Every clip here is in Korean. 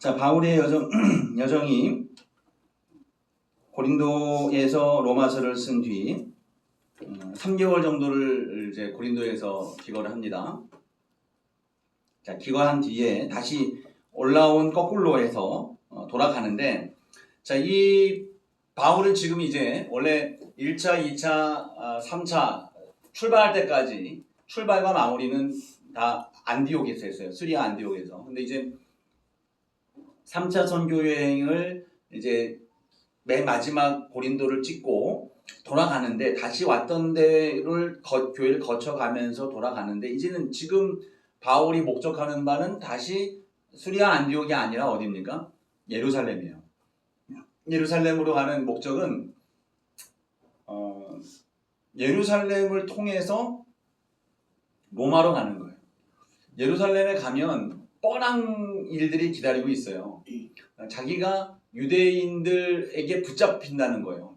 자, 바울의 여정이 고린도에서 로마서를 쓴 뒤 3개월 정도를 이제 고린도에서 기거를 합니다. 자, 기거한 뒤에 다시 올라온 거꾸로 해서 돌아가는데, 자, 이 바울은 지금 이제 원래 1차, 2차, 3차 출발할 때까지 출발과 마무리는 다 안디옥에서 했어요. 시리아 안디옥에서. 근데 이제 3차 선교 여행을 이제 맨 마지막 고린도를 찍고 돌아가는데, 다시 왔던 데를 교회를 거쳐가면서 돌아가는데, 이제는 지금 바울이 목적하는 바는 다시 수리아 안디옥이 아니라 어디입니까? 예루살렘이에요. 예루살렘으로 가는 목적은 예루살렘을 통해서 로마로 가는 거예요. 예루살렘에 가면 뻔한 일들이 기다리고 있어요. 자기가 유대인들에게 붙잡힌다는 거예요.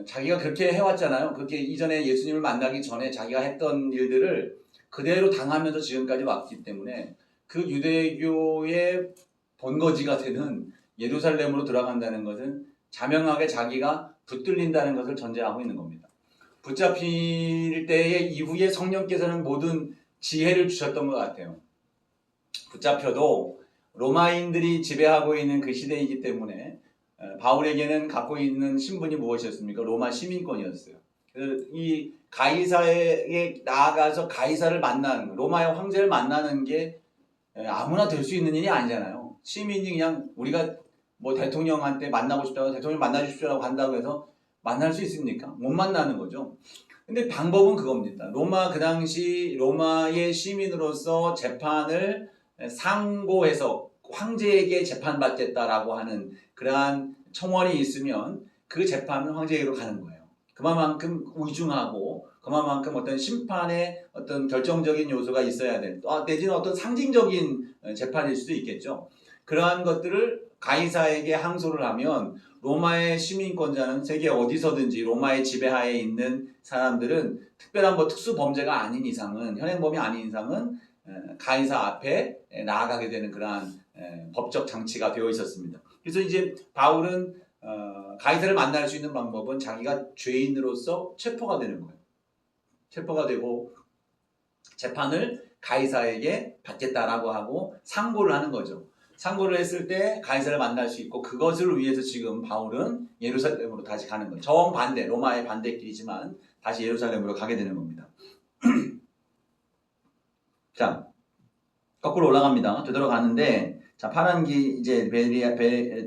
자기가 그렇게 해왔잖아요. 그렇게 이전에 예수님을 만나기 전에 자기가 했던 일들을 그대로 당하면서 지금까지 왔기 때문에 그 유대교의 본거지가 되는 예루살렘으로 들어간다는 것은 자명하게 자기가 붙들린다는 것을 전제하고 있는 겁니다. 붙잡힐 때의 이후에 성령께서는 모든 지혜를 주셨던 것 같아요. 붙잡혀도 로마인들이 지배하고 있는 그 시대이기 때문에 바울에게는 갖고 있는 신분이 무엇이었습니까? 로마 시민권이었어요. 이 가이사에게 나아가서 가이사를 만나는, 로마의 황제를 만나는 게 아무나 될 수 있는 일이 아니잖아요. 시민이 그냥 우리가 뭐 대통령한테 만나고 싶다고 대통령 만나주십시오라고 한다고 해서 만날 수 있습니까? 못 만나는 거죠. 근데 방법은 그겁니다. 그 당시 로마의 시민으로서 재판을 상고해서 황제에게 재판받겠다라고 하는 그러한 청원이 있으면 그 재판은 황제에게로 가는 거예요. 그만큼 우중하고 그만큼 어떤 심판의 어떤 결정적인 요소가 있어야 될, 내지는 어떤 상징적인 재판일 수도 있겠죠. 그러한 것들을 가이사에게 항소를 하면 로마의 시민권자는 세계 어디서든지 로마의 지배하에 있는 사람들은 특별한 특수 범죄가 아닌 이상은, 현행범이 아닌 이상은 가이사 앞에 나아가게 되는 그러한 법적 장치가 되어 있었습니다. 그래서 이제 바울은 가이사를 만날 수 있는 방법은 자기가 죄인으로서 체포가 되는 거예요. 체포가 되고 재판을 가이사에게 받겠다라고 하고 상고를 하는 거죠. 상고를 했을 때 가이사를 만날 수 있고, 그것을 위해서 지금 바울은 예루살렘으로 다시 가는 거예요. 정반대, 로마의 반대길이지만 다시 예루살렘으로 가게 되는 겁니다. 자, 거꾸로 올라갑니다. 되돌아가는데, 자, 파란 길 이제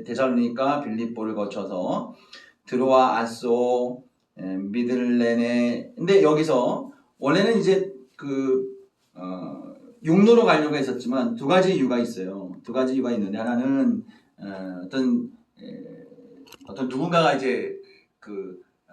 데살로니가 빌립보를 거쳐서 드로아, 아소, 미들레네. 근데 여기서 원래는 이제 육로로 가려고 했었지만 두 가지 이유가 있어요. 두 가지 이유가 있는데, 하나는 어떤 누군가가 이제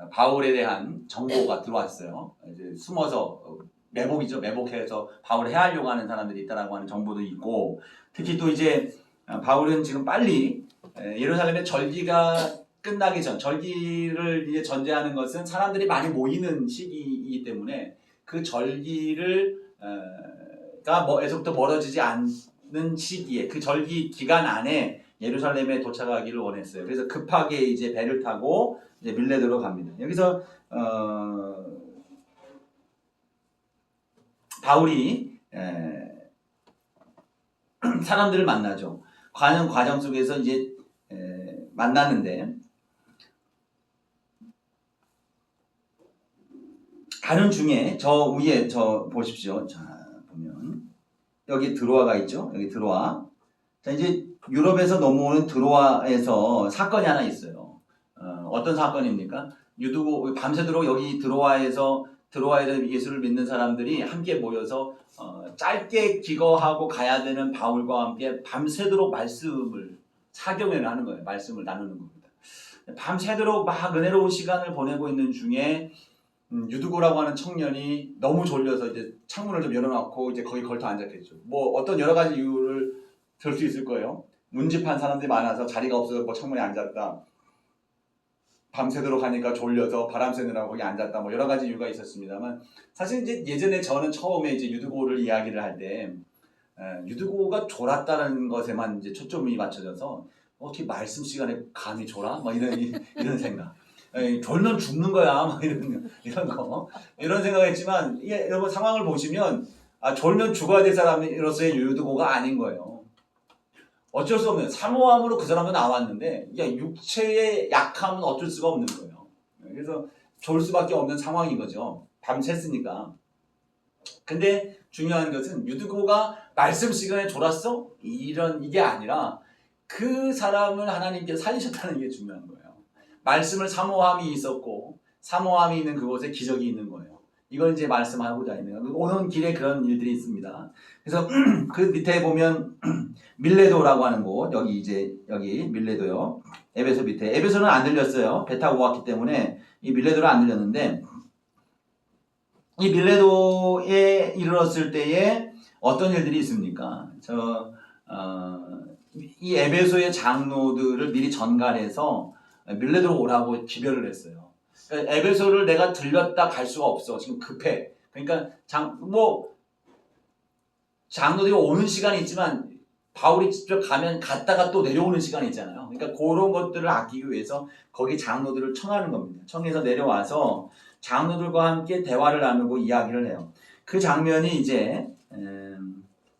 바울에 대한 정보가 들어왔어요. 이제 숨어서 매복해서 바울을 해하려고 하는 사람들이 있다라고 하는 정보도 있고, 특히 또 이제 바울은 지금 빨리 예루살렘의 절기가 끝나기 전, 절기를 이제 전제하는 것은 사람들이 많이 모이는 시기이기 때문에 그 절기를 에서부터 멀어지지 않는 시기에, 그 절기 기간 안에 예루살렘에 도착하기를 원했어요. 그래서 급하게 이제 배를 타고 이제 밀레도로 갑니다. 여기서 바울이 사람들을 만나죠. 과정 속에서 이제 만나는데, 가는 중에 저 위에 보십시오. 자, 보면 여기 드로아가 있죠. 여기 드로아. 자, 이제 유럽에서 넘어오는 드로아에서 사건이 하나 있어요. 어떤 사건입니까? 밤새도록 여기 드로아에서 예수를 믿는 사람들이 함께 모여서 짧게 기거하고 가야 되는 바울과 함께 밤새도록 사경회를 하는 거예요. 말씀을 나누는 겁니다. 밤새도록 막 은혜로운 시간을 보내고 있는 중에 유두고라고 하는 청년이 너무 졸려서 이제 창문을 좀 열어놓고 이제 거기 걸터 앉았겠죠. 어떤 여러 가지 이유를 들 수 있을 거예요. 문집한 사람들이 많아서 자리가 없어서 창문에 앉았다. 밤새도록 하니까 졸려서 바람 쐬느라고 거기 앉았다. 여러 가지 이유가 있었습니다만, 사실 이제 예전에 저는 처음에 이제 유두고를 이야기를 할 때 유두고가 졸았다는 것에만 이제 초점이 맞춰져서 어떻게 말씀 시간에 감히 졸아? 막 이런 생각. 졸면 죽는 거야. 막 이런 거. 이런 생각했지만 여러분 상황을 보시면 졸면 죽어야 될 사람으로서의 유두고가 아닌 거예요. 어쩔 수 없는 사모함으로 그 사람은 나왔는데 육체의 약함은 어쩔 수가 없는 거예요. 그래서 졸 수밖에 없는 상황인 거죠. 밤샜으니까. 근데 중요한 것은 유두고가 말씀 시간에 졸았어? 이게 아니라 그 사람을 하나님께서 살리셨다는 게 중요한 거예요. 말씀을 사모함이 있었고 사모함이 있는 그곳에 기적이 있는 거예요. 이걸 이제 말씀하고자 있는 거예요. 오는 길에 그런 일들이 있습니다. 그래서 그 밑에 보면 밀레도라고 하는 곳, 여기 밀레도요. 에베소 밑에. 에베소는 안 들렸어요. 배 타고 왔기 때문에 이 밀레도를 안 들렸는데 이 밀레도에 이르렀을 때에 어떤 일들이 있습니까? 이 에베소의 장로들을 미리 전갈해서 밀레도로 오라고 기별을 했어요. 그러니까 에베소를 내가 들렸다 갈 수가 없어. 지금 급해. 그러니까 장로들이 오는 시간이 있지만 바울이 직접 갔다가 또 내려오는 시간이 있잖아요. 그러니까 그런 것들을 아끼기 위해서 거기 장로들을 청하는 겁니다. 청해서 내려와서 장로들과 함께 대화를 나누고 이야기를 해요. 그 장면이 이제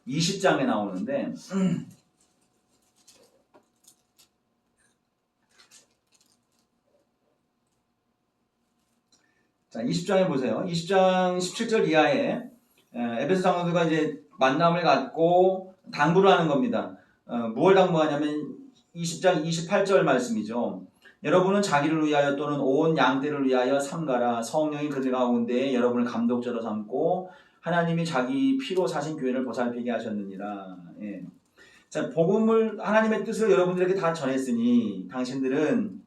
20장에 나오는데 자, 20장에 보세요. 20장 17절 이하에 에베소 장로들과 이제 만남을 갖고 당부를 하는 겁니다. 무엇을 당부하냐면 20장 28절 말씀이죠. 여러분은 자기를 위하여 또는 온 양떼를 위하여 삼가라. 성령이 그들 가운데 여러분을 감독자로 삼고 하나님이 자기 피로 사신 교회를 보살피게 하셨느니라. 예. 자, 복음을 하나님의 뜻을 여러분들에게 다 전했으니 당신들은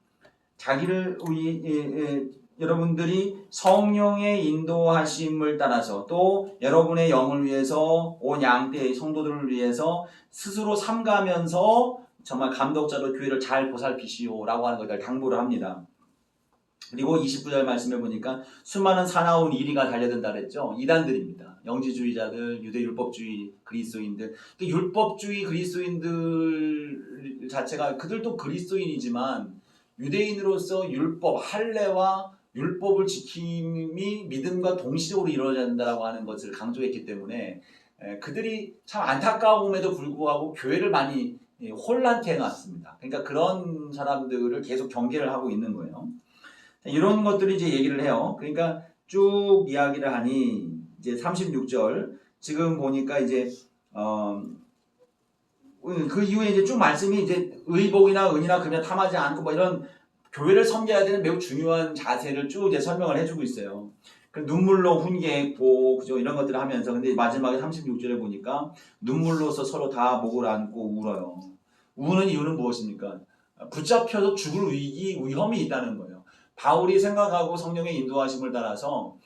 여러분들이 성령의 인도하심을 따라서 또 여러분의 영을 위해서 온 양떼의 성도들을 위해서 스스로 삼가면서 정말 감독자로 교회를 잘 보살피시오라고 하는 것을 당부를 합니다. 그리고 29절 말씀해 보니까 수많은 사나운 이리가 달려든다 그랬죠. 이단들입니다. 영지주의자들, 유대율법주의 그리스도인들. 율법주의 그리스도인들 자체가 그들도 그리스도인이지만 유대인으로서 율법, 할례와 율법을 지킴이 믿음과 동시적으로 이루어져야 된다고 하는 것을 강조했기 때문에 그들이 참 안타까움에도 불구하고 교회를 많이 혼란케 해놨습니다. 그러니까 그런 사람들을 계속 경계를 하고 있는 거예요. 이런 것들을 이제 얘기를 해요. 그러니까 쭉 이야기를 하니 이제 36절 지금 보니까 이제 그 이후에 이제 쭉 말씀이 이제 의복이나 은이나 금이나 탐하지 않고 뭐 이런 교회를 섬겨야 되는 매우 중요한 자세를 쭉 이제 설명을 해주고 있어요. 눈물로 훈계했고 그죠 이런 것들을 하면서 근데 마지막에 36절에 보니까 눈물로서 서로 다 목을 안고 울어요. 우는 이유는 무엇입니까? 붙잡혀서 죽을 위험이 있다는 거예요. 바울이 생각하고 성령의 인도하심을 따라서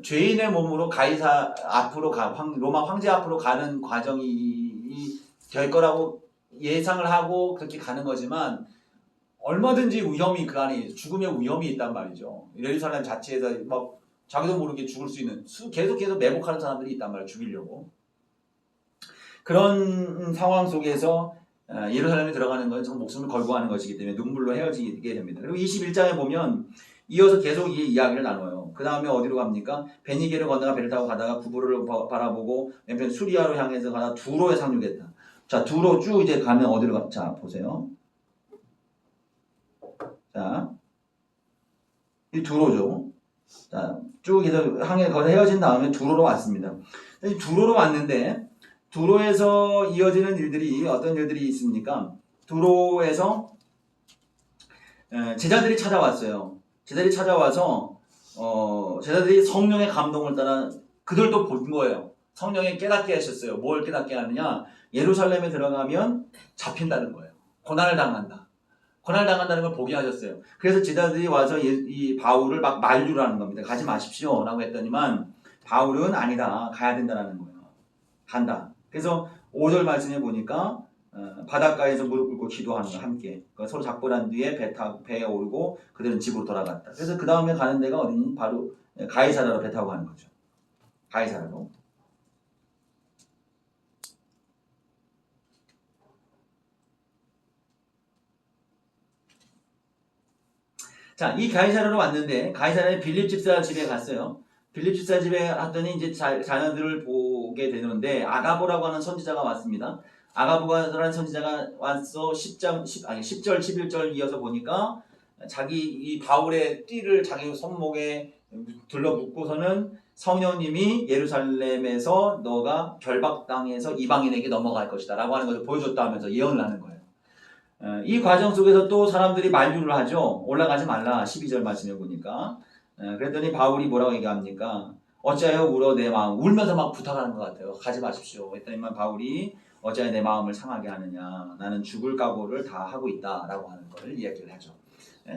죄인의 몸으로 가이사 앞으로 로마 황제 앞으로 가는 과정이 될 거라고 예상을 하고 그렇게 가는 거지만 얼마든지 위험이 그 안에 죽음의 위험이 있단 말이죠. 예루살렘 자체에서 막 자기도 모르게 죽을 수 있는 계속해서 매복하는 사람들이 있단 말이에요. 죽이려고. 그런 상황 속에서 예루살렘에 들어가는 건 정 목숨을 걸고 하는 것이기 때문에 눈물로 헤어지게 됩니다. 그리고 21장에 보면 이어서 계속 이 이야기를 나눠요. 그 다음에 어디로 갑니까? 베니게를 건너가 배를 타고 가다가 구부를 바라보고 왼편 수리아로 향해서 가다 두로에 상륙했다. 자, 두로 쭉 이제 가면 어디로 가? 자, 보세요. 자, 이 두로죠. 자, 쭉 해서 거기서 헤어진 다음에 두로로 왔습니다. 두로로 왔는데 두로에서 이어지는 일들이 어떤 일들이 있습니까? 두로에서 제자들이 찾아왔어요. 제자들이 찾아와서 제자들이 성령의 감동을 따라 그들도 본 거예요. 성령이 깨닫게 하셨어요. 뭘 깨닫게 하느냐? 예루살렘에 들어가면 잡힌다는 거예요. 고난을 당한다. 고난을 당한다는 걸 보게 하셨어요. 그래서 제자들이 와서 이 바울을 막 만류를 하는 겁니다. 가지 마십시오 라고 했더니만 바울은 아니다. 가야 된다는 거예요. 간다. 그래서 5절 말씀에 보니까 바닷가에서 무릎 꿇고 기도하는 거 함께 서로 작별한 뒤에 배에 오르고 그들은 집으로 돌아갔다. 그래서 그 다음에 가는 데가 어디니? 바로 가이사라로 배 타고 가는 거죠. 가이사라로. 자, 이 가이사랴로 왔는데 가이사랴의 빌립 집사 집에 갔어요. 빌립 집사 집에 갔더니 이제 자녀들을 보게 되는데 아가보라고 하는 선지자가 왔습니다. 아가보라는 선지자가 와서 10절 11절 이어서 보니까 자기 이 바울의 띠를 자기 손목에 둘러 묶고서는 성령님이 예루살렘에서 너가 결박당해서 이방인에게 넘어갈 것이다 라고 하는 것을 보여줬다 하면서 예언을 하는 거예요. 이 과정 속에서 또 사람들이 만류를 하죠. 올라가지 말라 12절 말씀해 보니까. 그랬더니 바울이 뭐라고 얘기합니까? 어찌하여 울어 내 마음, 울면서 막 부탁하는 것 같아요. 가지 마십시오. 했더니만 바울이 어찌하여 내 마음을 상하게 하느냐, 나는 죽을 각오를 다 하고 있다 라고 하는 것을 이야기를 하죠.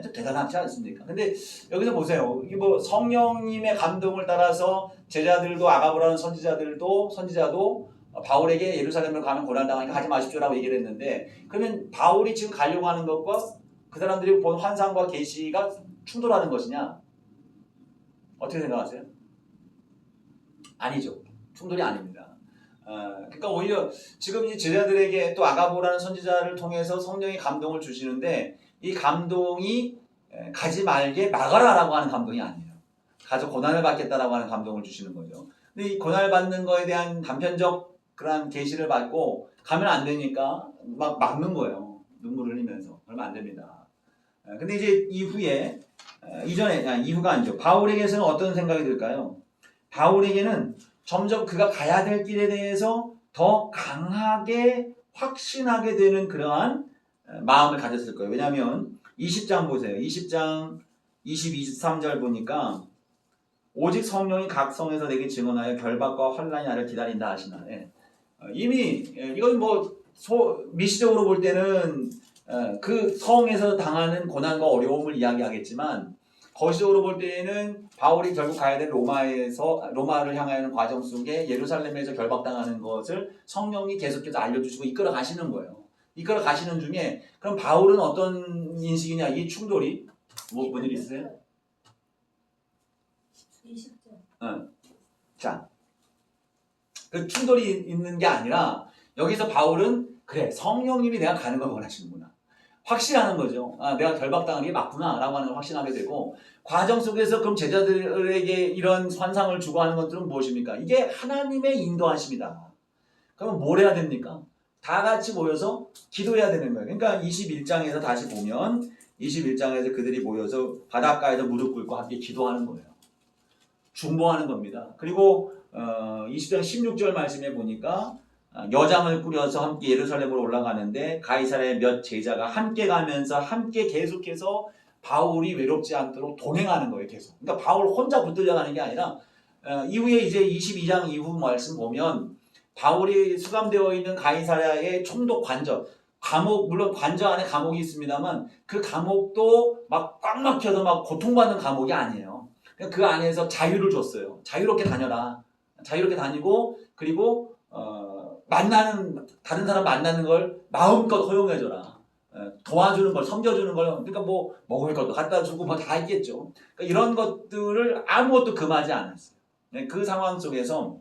좀 대단하지 않습니까? 근데 여기서 보세요. 이게 뭐 성령님의 감동을 따라서 제자들도 아가보라는 선지자도 바울에게 예루살렘을 가면 고난당하니까 가지 마십시오라고 얘기를 했는데, 그러면 바울이 지금 가려고 하는 것과 그 사람들이 본 환상과 계시가 충돌하는 것이냐? 어떻게 생각하세요? 아니죠. 충돌이 아닙니다. 그러니까 오히려 지금 이 제자들에게 또 아가보라는 선지자를 통해서 성령이 감동을 주시는데, 이 감동이 가지 말게 막아라라고 하는 감동이 아니에요. 가서 고난을 받겠다라고 하는 감동을 주시는 거죠. 근데 이 고난을 받는 거에 대한 단편적 그런 계시를 받고 가면 안 되니까 막 막는 거예요. 눈물을 흘리면서. 그러면 안 됩니다. 근데 이제 이후가 아니죠. 바울에게서는 어떤 생각이 들까요? 바울에게는 점점 그가 가야 될 길에 대해서 더 강하게 확신하게 되는 그러한 마음을 가졌을 거예요. 왜냐하면 20장 보세요. 20장 22, 23절 보니까 오직 성령이 각 성에서 내게 증언하여 결박과 환난이 나를 기다린다 하시나. 이미 이건 뭐 미시적으로 볼 때는 그 성에서 당하는 고난과 어려움을 이야기하겠지만, 거시적으로 볼 때에는 바울이 결국 가야 될 로마를 향하는 과정 속에 예루살렘에서 결박당하는 것을 성령이 계속해서 알려주시고 이끌어 가시는 거예요. 이끌어 가시는 중에 그럼 바울은 어떤 인식이냐? 이 충돌이 뭔 일 있어요? 20절. 자, 그 충돌이 있는 게 아니라 여기서 바울은 그래, 성령님이 내가 가는 걸 원하시는구나. 확신하는 거죠. 내가 결박당한 게 맞구나 라고 하는 걸 확신하게 되고, 과정 속에서 그럼 제자들에게 이런 환상을 주고 하는 것들은 무엇입니까? 이게 하나님의 인도하심이다. 그러면 뭘 해야 됩니까? 다 같이 모여서 기도해야 되는 거예요. 그러니까 21장에서 다시 보면 21장에서 그들이 모여서 바닷가에서 무릎 꿇고 함께 기도하는 거예요. 중보하는 겁니다. 그리고 20장 16절 말씀에 보니까 여장을 꾸려서 함께 예루살렘으로 올라가는데 가이사랴의 몇 제자가 함께 가면서 함께 계속해서 바울이 외롭지 않도록 동행하는 거예요. 계속. 그러니까 바울 혼자 붙들려 가는 게 아니라 이후에 이제 22장 이후 말씀 보면 바울이 수감되어 있는 가이사랴의 총독 관저, 감옥, 물론 관저 안에 감옥이 있습니다만 그 감옥도 막 꽉 막혀서 막 고통받는 감옥이 아니에요. 그 안에서 자유를 줬어요. 자유롭게 다녀라. 자유롭게 다니고, 그리고 다른 사람 만나는 걸 마음껏 허용해줘라. 도와주는 걸, 섬겨주는 걸, 그러니까 뭐 먹을 것도 갖다 주고 뭐 다 있겠죠. 그러니까 이런 것들을 아무것도 금하지 않았어요. 그 상황 속에서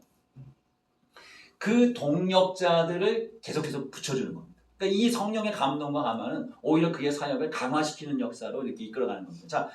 그 동력자들을 계속해서 붙여주는 겁니다. 그러니까 이 성령의 감동과 감화는 오히려 그의 사역을 강화시키는 역사로 이렇게 이끌어가는 겁니다. 자,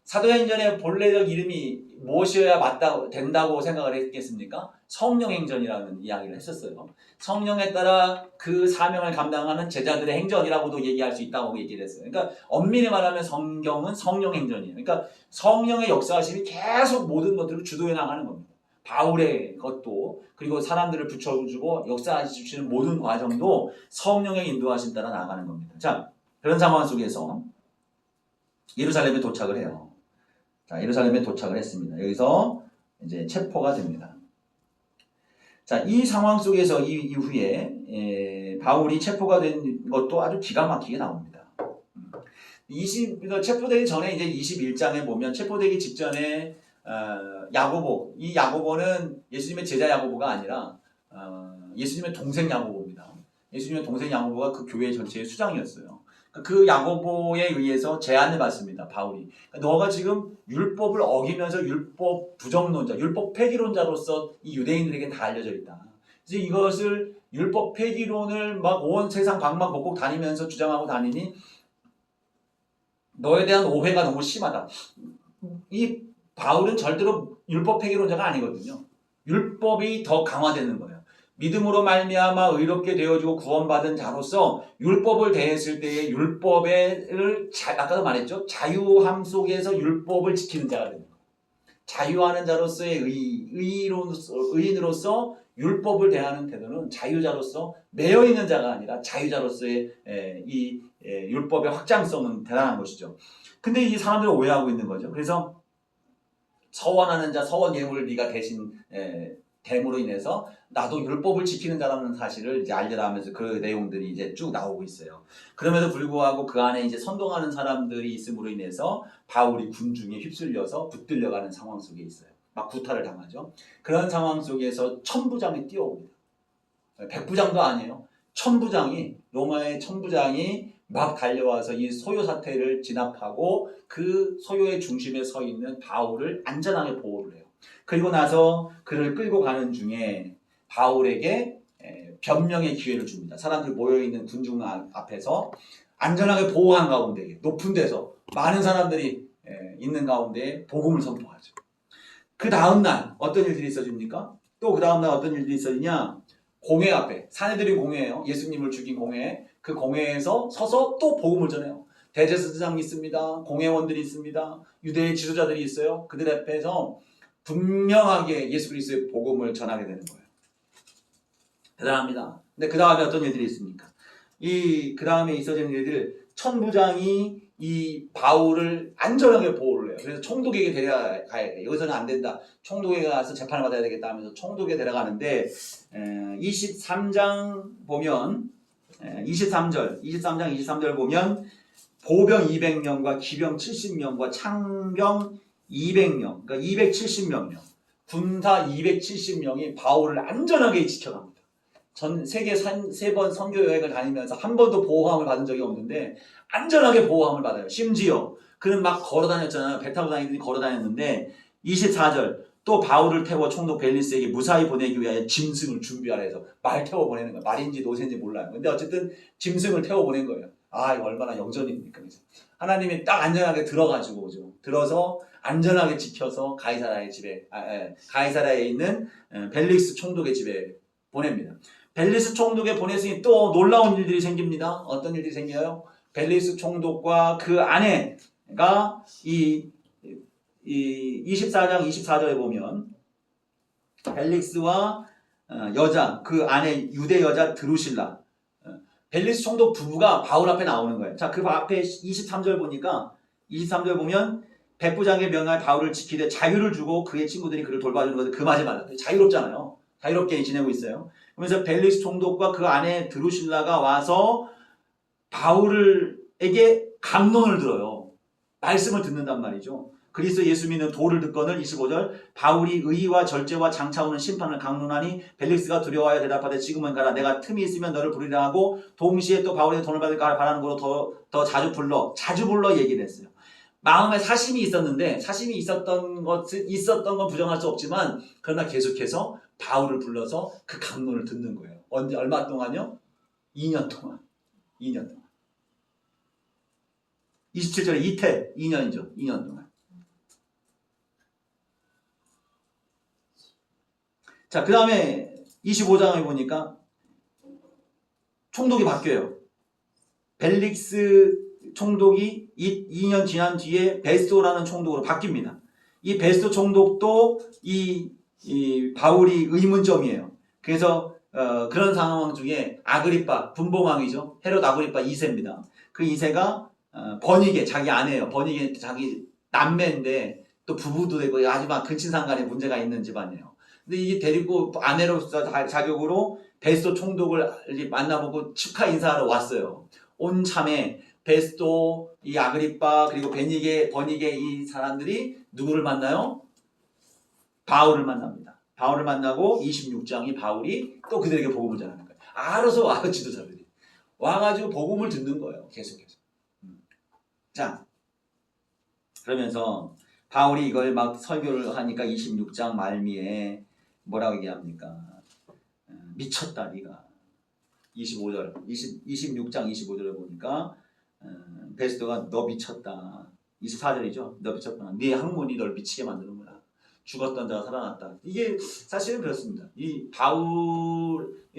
사도행전의 본래적 이름이 무엇이어야 된다고 생각을 했겠습니까? 성령행전이라는 이야기를 했었어요. 성령에 따라 그 사명을 감당하는 제자들의 행전이라고도 얘기할 수 있다고 얘기를 했어요. 그러니까 엄밀히 말하면 성경은 성령행전이에요. 그러니까 성령의 역사하심이 계속 모든 것들을 주도해 나가는 겁니다. 바울의 것도, 그리고 사람들을 붙여주고 역사하시는 모든 과정도 성령의 인도하심 따라 나가는 겁니다. 자, 그런 상황 속에서 예루살렘에 도착을 해요. 자, 예루살렘에 도착을 했습니다. 여기서 이제 체포가 됩니다. 자, 이 상황 속에서 이후에 바울이 체포가 된 것도 아주 기가 막히게 나옵니다. 체포되기 전에 이제 21장에 보면 체포되기 직전에 야고보, 이 야고보는 예수님의 제자 야고보가 아니라 예수님의 동생 야고보입니다. 예수님의 동생 야고보가 그 교회 전체의 수장이었어요. 그 야고보에 의해서 제안을 받습니다. 바울이. 너가 지금 율법을 어기면서 율법 부정론자, 율법 폐기론자로서 이 유대인들에게 다 알려져 있다. 그래서 이것을 율법 폐기론을 막 온 세상 방방 곳곳 다니면서 주장하고 다니니 너에 대한 오해가 너무 심하다. 이 바울은 절대로 율법 폐기론자가 아니거든요. 율법이 더 강화되는 거예요. 믿음으로 말미암아 의롭게 되어지고 구원받은 자로서 율법을 대했을 때의 율법을 아까도 말했죠. 자유함 속에서 율법을 지키는 자가 되는 거예요. 자유하는 자로서의 의인으로서 율법을 대하는 태도는 자유자로서 매여 있는 자가 아니라 자유자로서의 이 율법의 확장성은 대단한 것이죠. 근데 이 사람들은 오해하고 있는 거죠. 그래서 서원하는 자, 서원 예물을 네가 대신 됨으로 인해서 나도 율법을 지키는 자라는 사실을 이제 알려라 하면서 그 내용들이 이제 쭉 나오고 있어요. 그럼에도 불구하고 그 안에 이제 선동하는 사람들이 있음으로 인해서 바울이 군중에 휩쓸려서 붙들려가는 상황 속에 있어요. 막 구타를 당하죠. 그런 상황 속에서 천부장이 뛰어옵니다. 백부장도 아니에요. 천부장이, 로마의 천부장이 막 달려와서 이 소요 사태를 진압하고 그 소요의 중심에 서 있는 바울을 안전하게 보호를 해요. 그리고 나서 그를 끌고 가는 중에 바울에게 변명의 기회를 줍니다. 사람들 모여있는 군중 앞에서 안전하게 보호한 가운데 높은 데서 많은 사람들이 있는 가운데 복음을 선포하죠. 그 다음날 어떤 일들이 있어집니까? 또 그 다음날 어떤 일들이 있어지냐? 공회 앞에, 사내들인 공회예요. 예수님을 죽인 공회. 그 공회에서 서서 또 복음을 전해요. 대제사장이 있습니다. 공회원들이 있습니다. 유대의 지도자들이 있어요. 그들 앞에서 분명하게 예수 그리스도의 복음을 전하게 되는 거예요. 대단합니다. 근데 그 다음에 어떤 일들이 있습니까? 그 다음에 있어지는 일들, 천부장이 이 바울을 안전하게 보호를 해요. 그래서 총독에게 데려가야 돼. 여기서는 안 된다. 총독에게 가서 재판을 받아야 되겠다 하면서 총독에 데려가는데 23장 보면 23장 보면 보병 200명과 기병 70명과 창병 200명, 그러니까 270명이요. 군사 270명이 바울을 안전하게 지켜갑니다. 전 세계 3번 선교 여행을 다니면서 한 번도 보호함을 받은 적이 없는데 안전하게 보호함을 받아요. 심지어 그는 막 걸어 다녔잖아요. 배 타고 다니더니 걸어 다녔는데 24절 또 바울을 태워 총독 벨리스에게 무사히 보내기 위하여 짐승을 준비하라 해서 말 태워 보내는 거예요. 말인지 노새인지 몰라요. 근데 어쨌든 짐승을 태워 보낸 거예요. 아, 이거 얼마나 영전입니까? 그래서 하나님이 딱 안전하게 들어가지고 오죠. 들어서 안전하게 지켜서 가이사라에 있는 벨릭스 총독의 집에 보냅니다. 벨리스 총독에 보냈으니 또 놀라운 일들이 생깁니다. 어떤 일들이 생겨요? 벨리스 총독과 그 아내가 이 24장 24절에 보면 벨릭스와 여자, 그 아내 유대 여자 드루실라, 벨리스 총독 부부가 바울 앞에 나오는 거예요. 자, 그 앞에 23절 보니까 23절 보면 백부장의 명하에 바울을 지키되 자유를 주고 그의 친구들이 그를 돌봐주는 것을 그 말에 맞았대요. 자유롭잖아요. 자유롭게 지내고 있어요. 그러면서 벨리스 총독과 그 아내 드루실라가 와서 바울에게 감론을 들어요. 말씀을 듣는단 말이죠. 그리스도 예수 믿는 도를 듣거늘 25절 바울이 의와 절제와 장차 오는 심판을 강론하니 벨릭스가 두려워하여 대답하되 지금은 가라. 내가 틈이 있으면 너를 부르리라 하고 동시에 또 바울에게 돈을 받을까 바라는 거로 더 자주 불러 얘기를 했어요. 마음에 사심이 있었는데 사심이 있었던 건 부정할 수 없지만 그러나 계속해서 바울을 불러서 그 강론을 듣는 거예요. 언제 얼마 동안요? 2년 동안. 27절에 이태 2년이죠. 2년 동안. 자, 그 다음에 25장에 보니까 총독이 바뀌어요. 벨릭스 총독이 2년 지난 뒤에 베스토라는 총독으로 바뀝니다. 이 베스토 총독도 이 바울이 의문점이에요. 그래서 그런 상황 중에 아그리빠 분봉왕이죠. 헤롯 아그리빠 2세입니다. 그 2세가 버니게 자기 아내예요. 버니게 자기 남매인데 또 부부도 되고 아주 막 근친상 간에 문제가 있는 집안이에요. 근데 이게 데리고 아내로서 자격으로 베스토 총독을 만나보고 축하 인사하러 왔어요. 온 참에 베스토, 이 아그리빠, 그리고 버니게 이 사람들이 누구를 만나요? 바울을 만납니다. 바울을 만나고 26장이 바울이 또 그들에게 복음을 전하는 거예요. 알아서 와요, 지도자들이. 와가지고 복음을 듣는 거예요, 계속해서. 자, 그러면서 바울이 이걸 막 설교를 하니까 26장 말미에 뭐라고 얘기합니까? 미쳤다, 네가. 26장 25절에 보니까 베스도가 너 미쳤다. 24절이죠. 너 미쳤구나. 네 학문이 널 미치게 만드는구나. 죽었던 자가 살아났다. 이게 사실은 그렇습니다. 이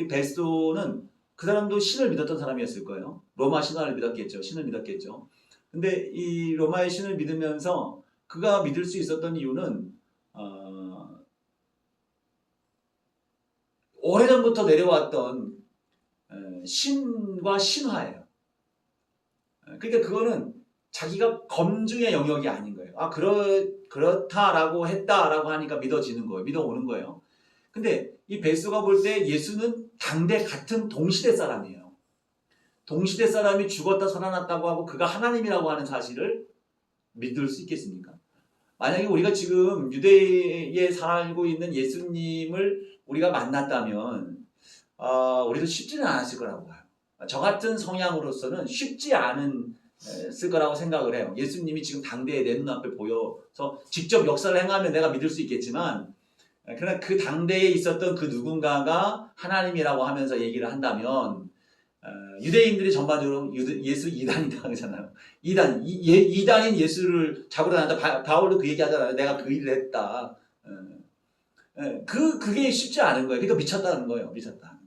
베스도는 그 사람도 신을 믿었던 사람이었을 거예요. 로마 신화를 믿었겠죠. 신을 믿었겠죠. 근데 이 로마의 신을 믿으면서 그가 믿을 수 있었던 이유는 오래전부터 내려왔던 신과 신화예요. 그러니까 그거는 자기가 검증의 영역이 아닌 거예요. 그렇다라고 했다라고 하니까 믿어지는 거예요. 믿어오는 거예요. 근데 이 베스도가 볼 때 예수는 당대 같은 동시대 사람이에요. 동시대 사람이 죽었다 살아났다고 하고 그가 하나님이라고 하는 사실을 믿을 수 있겠습니까? 만약에 우리가 지금 유대에 살고 있는 예수님을 우리가 만났다면 우리도 쉽지는 않았을 거라고 봐요. 저 같은 성향으로서는 쉽지 않았을 거라고 생각을 해요. 예수님이 지금 당대에 내 눈앞에 보여서 직접 역사를 행하면 내가 믿을 수 있겠지만 그러나 그 당대에 있었던 그 누군가가 하나님이라고 하면서 얘기를 한다면 유대인들이 전반적으로 예수 이단이라고 하잖아요. 이단인 예수를 잡으러 다녔다. 바울도 그 얘기 하잖아요. 내가 그 일을 했다. 그게 쉽지 않은 거예요. 그러니까 미쳤다는 거예요. 미쳤다.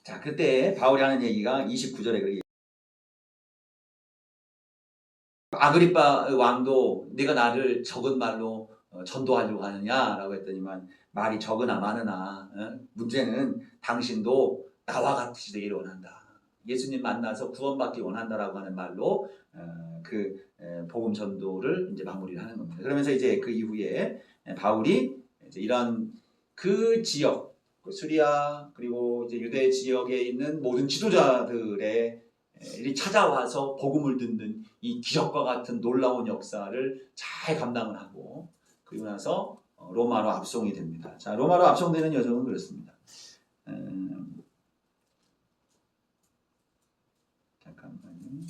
자, 그때 바울이 하는 얘기가 29절에 그렇게 아그리빠 왕도 네가 나를 적은 말로 전도하려고 하느냐라고 했더니만 말이 적으나 많으나 문제는 당신도 나와 같이 되기를 원한다. 예수님 만나서 구원받기 원한다라고 하는 말로 복음 전도를 이제 마무리를 하는 겁니다. 그러면서 이제 그 이후에 바울이 이제 이런 그 지역, 수리아 그리고 이제 유대 지역에 있는 모든 지도자들의 이 찾아와서 복음을 듣는 이 기적과 같은 놀라운 역사를 잘 감당을 하고 그리고 나서 로마로 압송이 됩니다. 자, 로마로 압송되는 여정은 그렇습니다. 잠깐만요.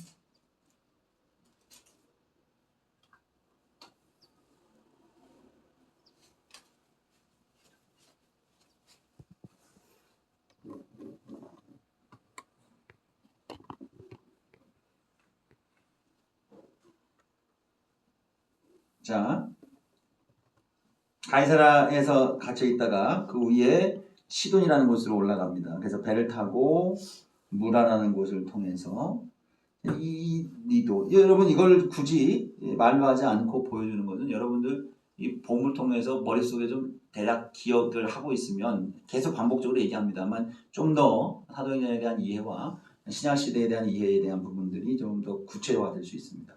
자, 가이사라에서 갇혀 있다가 그 위에 시돈이라는 곳으로 올라갑니다. 그래서 배를 타고 무라라는 곳을 통해서 이 니도 여러분 이걸 굳이 말로 하지 않고 보여주는 것은 여러분들 이 복음을 통해서 머릿속에 좀 대략 기억을 하고 있으면 계속 반복적으로 얘기합니다만 좀 더 사도행전에 대한 이해와 신약 시대에 대한 이해에 대한 부분들이 좀 더 구체화될 수 있습니다.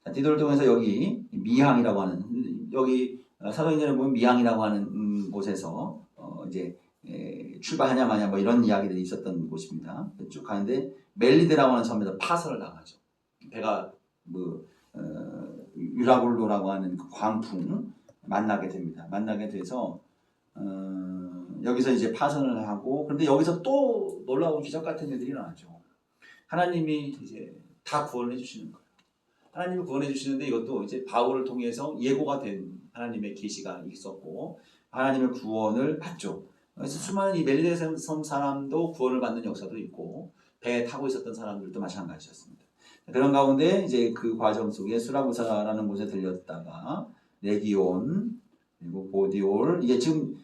자, 디도를 통해서 여기 미항이라고 하는 여기 사도행전에 보면 미항이라고 하는 곳에서 이제 출발하냐 마냐 뭐 이런 이야기들이 있었던 곳입니다. 쭉 가는데 멜리데라고 하는 섬에서 파선을 당하죠. 배가 유라굴로라고 하는 그 광풍 만나게 됩니다. 만나게 돼서 여기서 이제 파선을 하고 그런데 여기서 또 놀라운 기적 같은 일들이 일어나죠. 하나님이 이제 다 구원해 주시는 거예요. 하나님이 구원해 주시는데 이것도 이제 바울을 통해서 예고가 된 하나님의 계시가 있었고 하나님의 구원을 받죠. 그래서 수많은 이 멜리데 섬 사람도 구원을 받는 역사도 있고 배에 타고 있었던 사람들도 마찬가지였습니다. 그런 가운데 이제 그 과정 속에 수라구사라는 곳에 들렸다가 레기온 그리고 보디올 이게 지금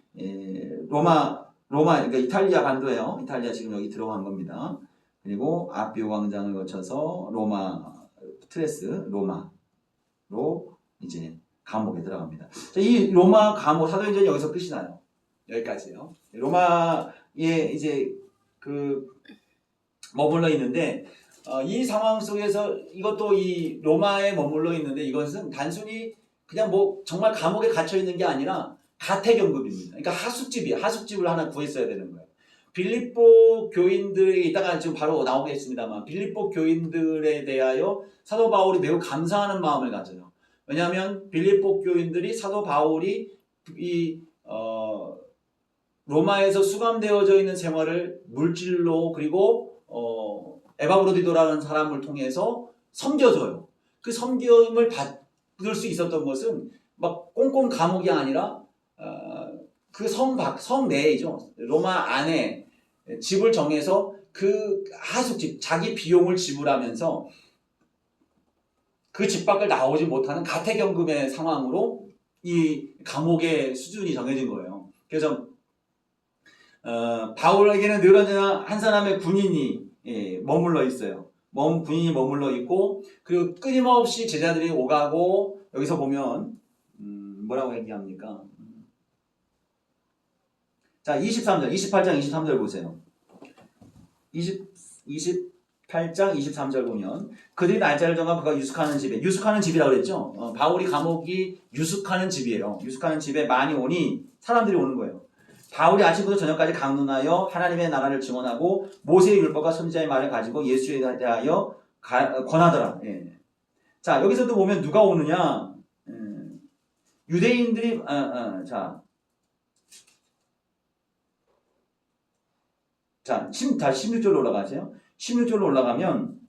로마 그러니까 이탈리아 반도예요. 이탈리아 지금 여기 들어간 겁니다. 그리고 아피오 광장을 거쳐서 로마로 이제 감옥에 들어갑니다. 자, 이 로마 감옥 사도행전이 여기서 끝이 나요. 여기까지요. 로마에 이제 머물러 있는데 이 상황 속에서 이것도 이 로마에 머물러 있는데 이것은 단순히 그냥 뭐 정말 감옥에 갇혀 있는 게 아니라 가택연금입니다. 그러니까 하숙집을 하나 구했어야 되는 거예요. 빌립보 교인들이 이따가 지금 바로 나오겠습니다만 빌립보 교인들에 대하여 사도 바울이 매우 감사하는 마음을 가져요. 왜냐하면 빌립보 교인들이 사도 바울이 로마에서 수감되어져 있는 생활을 물질로 그리고 에바브로디도라는 사람을 통해서 섬겨줘요. 그 섬김을 받을 수 있었던 것은 막 꽁꽁 감옥이 아니라 그 성 내이죠. 로마 안에 집을 정해서 그 하숙집, 자기 비용을 지불하면서 그 집 밖을 나오지 못하는 가택연금의 상황으로 이 감옥의 수준이 정해진 거예요. 그래서 바울에게는 늘 언제나 한 사람의 군인이 머물러 있어요. 군인이 머물러 있고 그리고 끊임없이 제자들이 오가고 여기서 보면 뭐라고 얘기합니까? 자 23절, 28장 23절 보세요. 28장 23절 보면 그들이 날짜를 정한 그가 유숙하는 집에 유숙하는 집이라고 그랬죠. 바울이 감옥이 유숙하는 집이에요. 유숙하는 집에 많이 오니 사람들이 오는 거예요. 바울이 아침부터 저녁까지 강론하여 하나님의 나라를 증언하고 모세의 율법과 선지자의 말을 가지고 예수에 대하여 권하더라. 예. 자 여기서도 보면 누가 오느냐? 유대인들이 다시 16절로 올라가세요. 16절로 올라가면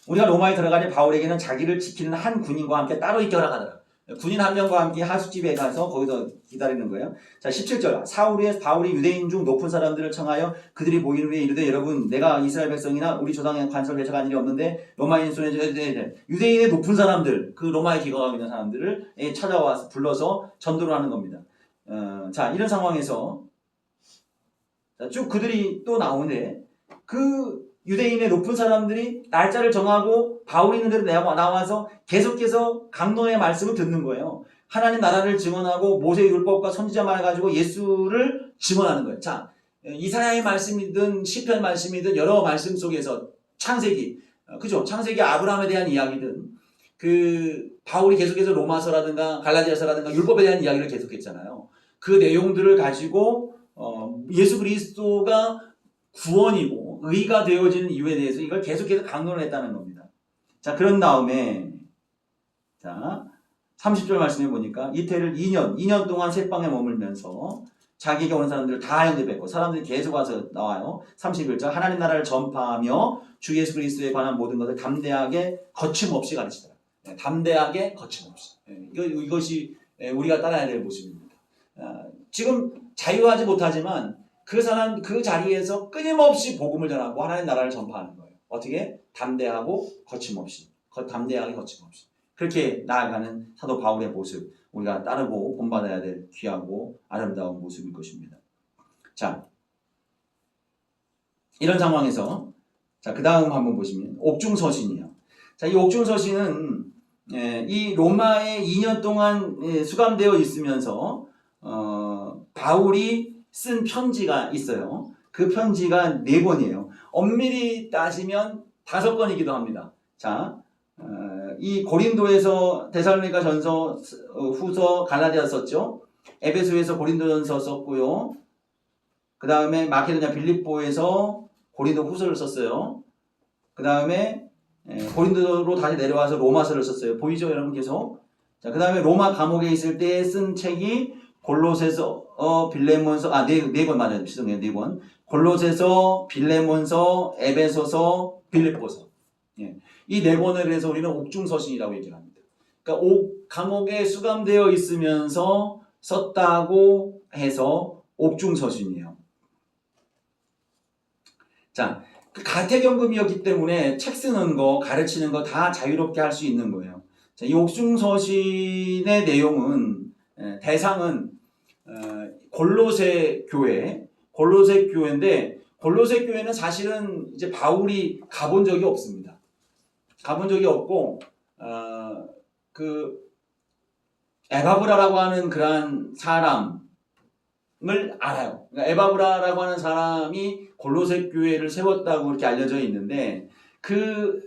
우리가 로마에 들어가니 바울에게는 자기를 지키는 한 군인과 함께 따로 있게 허락하더라. 군인 한 명과 함께 하숙집에 가서 거기서 기다리는 거예요. 자 17절 바울이 유대인 중 높은 사람들을 청하여 그들이 모인 후에 이르되 여러분 내가 이스라엘 백성이나 우리 조상의 관습을 배척한 일이 없는데 로마인 손에 유대인의 높은 사람들 그 로마에 기거하고 있는 사람들을 찾아와서 불러서 전도를 하는 겁니다. 자 이런 상황에서 쭉 그들이 또 나오는데 그 유대인의 높은 사람들이 날짜를 정하고 바울이 있는 대로 나와서 계속해서 강론의 말씀을 듣는 거예요. 하나님 나라를 증언하고 모세의 율법과 선지자 말을 가지고 예수를 증언하는 거예요. 자, 이사야의 말씀이든 시편 말씀이든 여러 말씀 속에서 창세기, 그죠? 창세기 아브라함에 대한 이야기든 그 바울이 계속해서 로마서라든가 갈라디아서라든가 율법에 대한 이야기를 계속했잖아요. 그 내용들을 가지고 예수 그리스도가 구원이고 의가 되어지는 이유에 대해서 이걸 계속해서 강론을 했다는 겁니다. 자, 그런 다음에 자 30절 말씀해 보니까 이태를 2년 동안 새방에 머물면서 자기에게 오는 사람들을 다 영접했고 사람들이 계속 와서 나와요. 31절 하나님 나라를 전파하며 주 예수 그리스도에 관한 모든 것을 담대하게 거침없이 가르치더라. 담대하게 거침없이. 이것이 우리가 따라야 될 모습입니다. 지금 자유하지 못하지만 그 자리에서 끊임없이 복음을 전하고 하나님 나라를 전파하는 거예요. 어떻게? 담대하고 거침없이. 담대하게 거침없이. 그렇게 나아가는 사도 바울의 모습, 우리가 따르고 본받아야 될 귀하고 아름다운 모습일 것입니다. 자, 이런 상황에서 자, 그 다음 한번 보시면 옥중서신이에요. 자, 이 옥중서신은 이 로마에 2년 동안 수감되어 있으면서 바울이 쓴 편지가 있어요. 그 편지가 4권이에요. 엄밀히 따지면 5권이기도 합니다. 자, 이 고린도에서 데살로니가 전서, 후서, 갈라디아 썼죠. 에베소에서 고린도전서 썼고요. 그 다음에 마케도냐 빌립보에서 고린도 후서를 썼어요. 그 다음에 고린도로 다시 내려와서 로마서를 썼어요. 보이죠, 여러분 계속? 자, 그 다음에 로마 감옥에 있을 때 쓴 책이 골로새서, 빌레몬서, 네 권 맞아요. 죄송해요. 4권. 골로새서, 빌레몬서, 에베소서, 빌립보서. 예. 이 4권을 해서 우리는 옥중서신이라고 얘기를 합니다. 그러니까 감옥에 수감되어 있으면서 썼다고 해서 옥중서신이에요. 자, 그 가택연금이었기 때문에 책 쓰는 거, 가르치는 거 다 자유롭게 할 수 있는 거예요. 자, 이 옥중서신의 내용은 대상은 골로새 교회인데 골로새 교회는 사실은 이제 바울이 가본 적이 없습니다. 가본 적이 없고 그 에바브라라고 하는 그러한 사람을 알아요. 그러니까 에바브라라고 하는 사람이 골로새 교회를 세웠다고 이렇게 알려져 있는데 그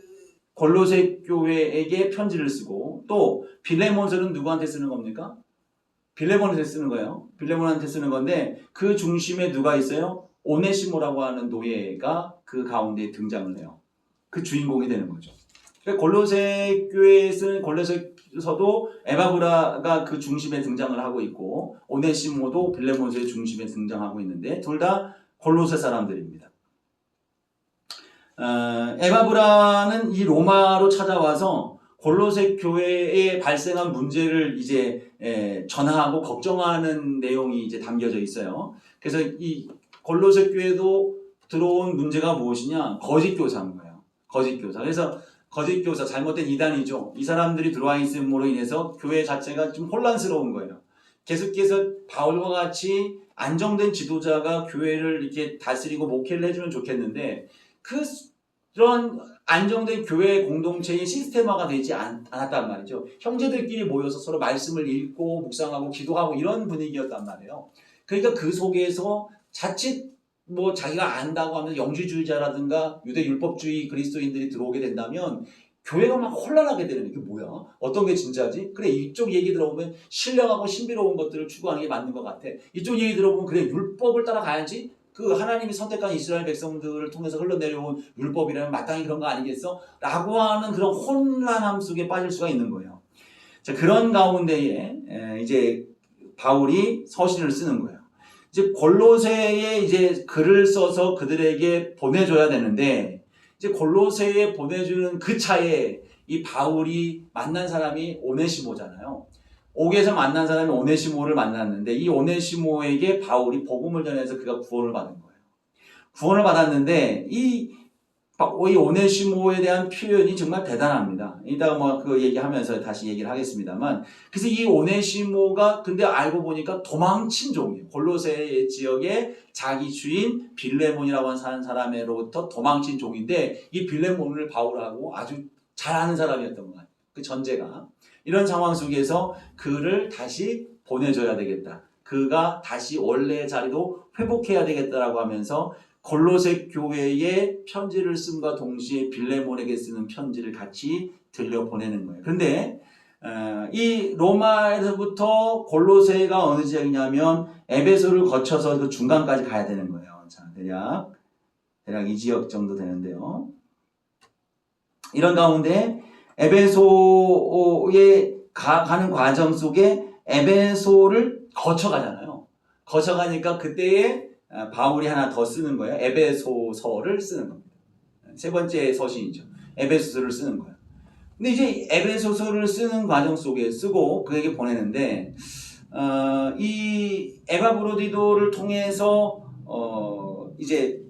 골로새 교회에게 편지를 쓰고 또 빌레몬서는 누구한테 쓰는 겁니까? 빌레몬한테 쓰는 거예요. 빌레몬한테 쓰는 건데 그 중심에 누가 있어요? 오네시모라고 하는 노예가 그 가운데 등장을 해요. 그 주인공이 되는 거죠. 그러니까 골로새 교회에 쓰는 골로새서도 에바브라가 그 중심에 등장을 하고 있고 오네시모도 빌레몬서의 중심에 등장하고 있는데 둘 다 골로새 사람들입니다. 에바브라는 이 로마로 찾아와서 골로새 교회에 발생한 문제를 이제 전하고 걱정하는 내용이 이제 담겨져 있어요. 그래서 이 골로새 교회도 들어온 문제가 무엇이냐? 거짓 교사인 거예요. 거짓 교사. 그래서 거짓 교사, 잘못된 이단이죠. 이 사람들이 들어와 있음으로 인해서 교회 자체가 좀 혼란스러운 거예요. 계속해서 바울과 같이 안정된 지도자가 교회를 이렇게 다스리고 목회를 해주면 좋겠는데 그런 안정된 교회 공동체의 시스템화가 되지 않았단 말이죠. 형제들끼리 모여서 서로 말씀을 읽고 묵상하고 기도하고 이런 분위기였단 말이에요. 그러니까 그 속에서 자칫 뭐 자기가 안다고 하면서 영지주의자라든가 유대 율법주의 그리스도인들이 들어오게 된다면 교회가 막 혼란하게 되는 게 뭐야? 어떤 게 진짜지? 그래 이쪽 얘기 들어보면 신령하고 신비로운 것들을 추구하는 게 맞는 것 같아. 이쪽 얘기 들어보면 그래 율법을 따라가야지. 그 하나님이 선택한 이스라엘 백성들을 통해서 흘러내려온 율법이라면 마땅히 그런 거 아니겠어? 라고 하는 그런 혼란함 속에 빠질 수가 있는 거예요. 자, 그런 가운데에 이제 바울이 서신을 쓰는 거예요. 이제 골로새에 이제 글을 써서 그들에게 보내줘야 되는데 이제 골로새에 보내주는 그 차에 이 바울이 만난 사람이 오네시모잖아요. 옥에서 만난 사람이 오네시모를 만났는데 이 오네시모에게 바울이 복음을 전해서 그가 구원을 받은 거예요. 구원을 받았는데 이 오네시모에 대한 표현이 정말 대단합니다. 이따가 뭐 그 얘기하면서 다시 얘기를 하겠습니다만 그래서 이 오네시모가 근데 알고 보니까 도망친 종이에요. 골로새 지역에 자기 주인 빌레몬이라고 하는 사람으로부터 도망친 종인데 이 빌레몬을 바울하고 아주 잘 아는 사람이었던 것 같아요. 그 전제가. 이런 상황 속에서 그를 다시 보내줘야 되겠다. 그가 다시 원래의 자리로 회복해야 되겠다라고 하면서 골로새 교회에 편지를 쓴과 동시에 빌레몬에게 쓰는 편지를 같이 들려보내는 거예요. 그런데 이 로마에서부터 골로새가 어느 지역이냐면 에베소를 거쳐서 그 중간까지 가야 되는 거예요. 자, 대략 이 지역 정도 되는데요. 이런 가운데 에베소에 가는 과정 속에 에베소를 거쳐가잖아요. 거쳐가니까 그때에 바울이 하나 더 쓰는 거예요. 에베소서를 쓰는 겁니다. 세 번째 서신이죠. 에베소서를 쓰는 거예요. 근데 이제 에베소서를 쓰는 과정 속에 쓰고 그에게 보내는데 이 에바브로디도를 통해서 이제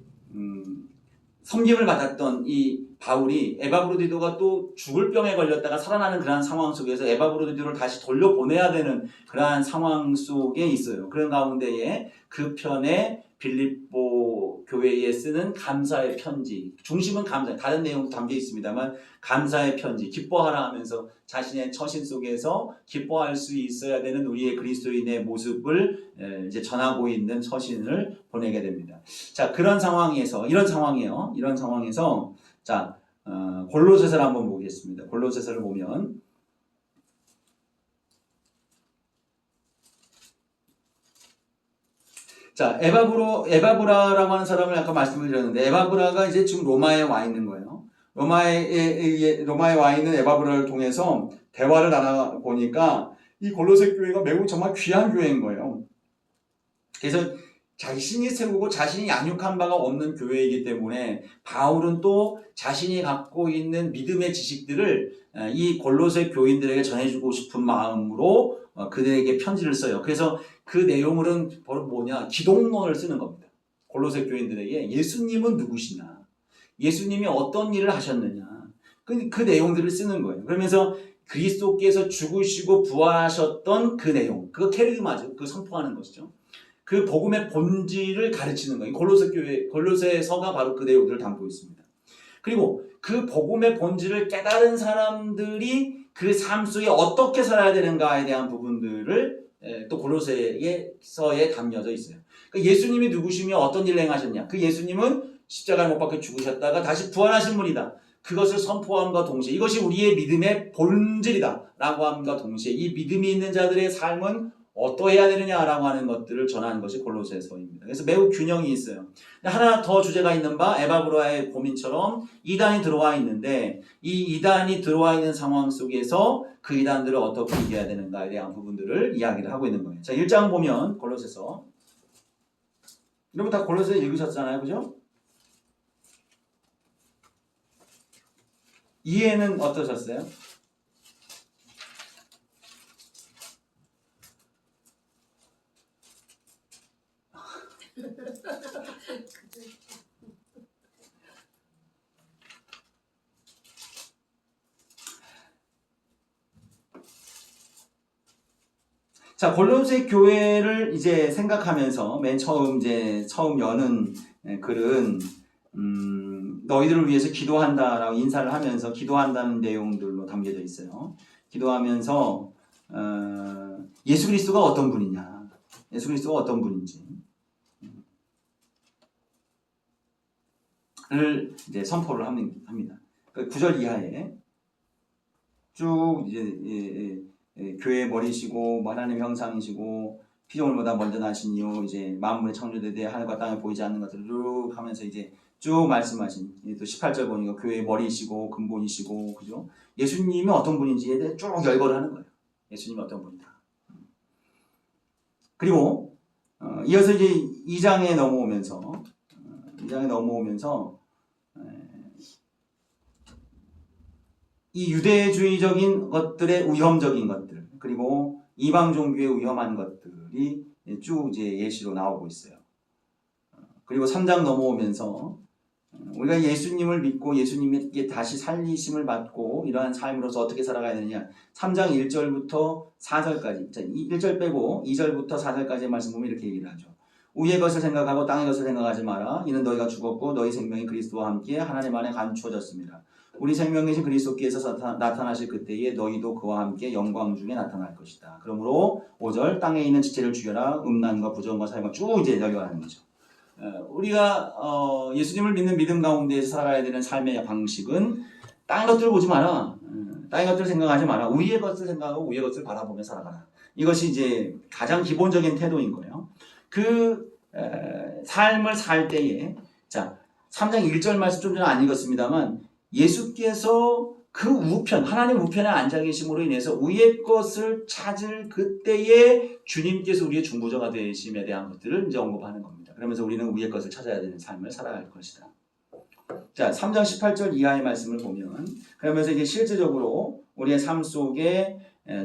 섬김을 받았던 이 바울이 에바브로디도가 또 죽을 병에 걸렸다가 살아나는 그러한 상황 속에서 에바브로디도를 다시 돌려보내야 되는 그러한 상황 속에 있어요. 그런 가운데에 그 편에 빌립보 교회에 쓰는 감사의 편지, 중심은 감사, 다른 내용도 담겨 있습니다만 감사의 편지, 기뻐하라 하면서 자신의 처신 속에서 기뻐할 수 있어야 되는 우리의 그리스도인의 모습을 이제 전하고 있는 서신을 보내게 됩니다. 자, 그런 상황에서 이런 상황에서 자, 골로새서를 한번 보겠습니다. 골로새서를 보면 자, 에바브라라고 하는 사람을 아까 말씀을 드렸는데 에바브라가 이제 지금 로마에 와 있는 거예요. 로마에 와 있는 에바브라를 통해서 대화를 나눠 보니까 이 골로새 교회가 매우 정말 귀한 교회인 거예요. 그래서 자신이 세우고 자신이 양육한 바가 없는 교회이기 때문에 바울은 또 자신이 갖고 있는 믿음의 지식들을 이 골로새 교인들에게 전해주고 싶은 마음으로 그들에게 편지를 써요. 그래서 그 내용은 바로 뭐냐? 기독론을 쓰는 겁니다. 골로새 교인들에게 예수님은 누구시냐? 예수님이 어떤 일을 하셨느냐? 그 내용들을 쓰는 거예요. 그러면서 그리스도께서 죽으시고 부활하셨던 그 내용, 그거 케르그마죠. 그 선포하는 것이죠. 그 복음의 본질을 가르치는 거예요. 골로새서가 바로 그 내용들을 담고 있습니다. 그리고 그 복음의 본질을 깨달은 사람들이 그 삶 속에 어떻게 살아야 되는가에 대한 부분들을 또 골로새서에 담겨져 있어요. 그러니까 예수님이 누구시며 어떤 일을 행하셨냐. 그 예수님은 십자가에 못 박혀 죽으셨다가 다시 부활하신 분이다. 그것을 선포함과 동시에 이것이 우리의 믿음의 본질이다 라고 함과 동시에 이 믿음이 있는 자들의 삶은 어떠해야 되느냐라고 하는 것들을 전하는 것이 골로새서입니다. 그래서 매우 균형이 있어요. 하나 더 주제가 있는 바 에바브라의 고민처럼 이단이 들어와 있는데 이 이단이 들어와 있는 상황 속에서 그 이단들을 어떻게 이겨야 되는가에 대한 부분들을 이야기를 하고 있는 거예요. 자, 1장 보면 골로새서 여러분 다 골로새 읽으셨잖아요. 그죠? 이해는 어떠셨어요? 자, 골로새 교회를 이제 생각하면서 맨 처음 여는 글은 너희들을 위해서 기도한다라고 인사를 하면서 기도한다는 내용들로 담겨져 있어요. 기도하면서 예수 그리스도가 어떤 분이냐, 예수 그리스도가 어떤 분인지를 이제 선포를 합니다. 그 9절 이하에 쭉 이제 교회의 머리시고 하나님의 형상이시고 피조물보다 먼저 나신 이유 이제 만물의 창조에 대해 하늘과 땅에 보이지 않는 것들을 쭉 하면서 이제 쭉 말씀하신 또 18절 보니까 교회의 머리이시고 근본이시고 그죠? 예수님이 어떤 분인지에 대해 쭉 열거를 하는 거예요. 예수님이 어떤 분이다. 그리고 이어서 이제 2장에 넘어오면서 이 유대주의적인 것들의 위험적인 것들 그리고 이방 종교의 위험한 것들이 쭉 이제 예시로 나오고 있어요. 그리고 3장 넘어오면서 우리가 예수님을 믿고 예수님께 다시 살리심을 받고 이러한 삶으로서 어떻게 살아가야 되느냐 3장 1절부터 4절까지 1절 빼고 2절부터 4절까지의 말씀 보면 이렇게 얘기를 하죠. 위의 것을 생각하고 땅의 것을 생각하지 마라. 이는 너희가 죽었고 너희 생명이 그리스도와 함께 하나님 안에 감추어졌습니다. 우리 생명이신 그리스도께서 나타나실 그때에 너희도 그와 함께 영광 중에 나타날 것이다. 그러므로 5절 땅에 있는 지체를 죽여라. 음란과 부정과 사욕과 쭉 이제 열거하는 거죠. 우리가 예수님을 믿는 믿음 가운데에서 살아가야 되는 삶의 방식은 땅의 것들을 보지 마라. 땅의 것들을 생각하지 마라. 위의 것을 생각하고 위의 것을 바라보며 살아가라. 이것이 이제 가장 기본적인 태도인 거예요. 그 삶을 살 때에 자 3장 1절 말씀 좀 전에 안 읽었습니다만 예수께서 그 우편 하나님 우편에 앉아 계심으로 인해서 위의 것을 찾을 그때에 주님께서 우리의 중보자가 되심에 대한 것들을 이제 언급하는 겁니다. 그러면서 우리는 위의 것을 찾아야 되는 삶을 살아갈 것이다. 자 3장 18절 이하의 말씀을 보면 그러면서 이제 실제적으로 우리의 삶 속에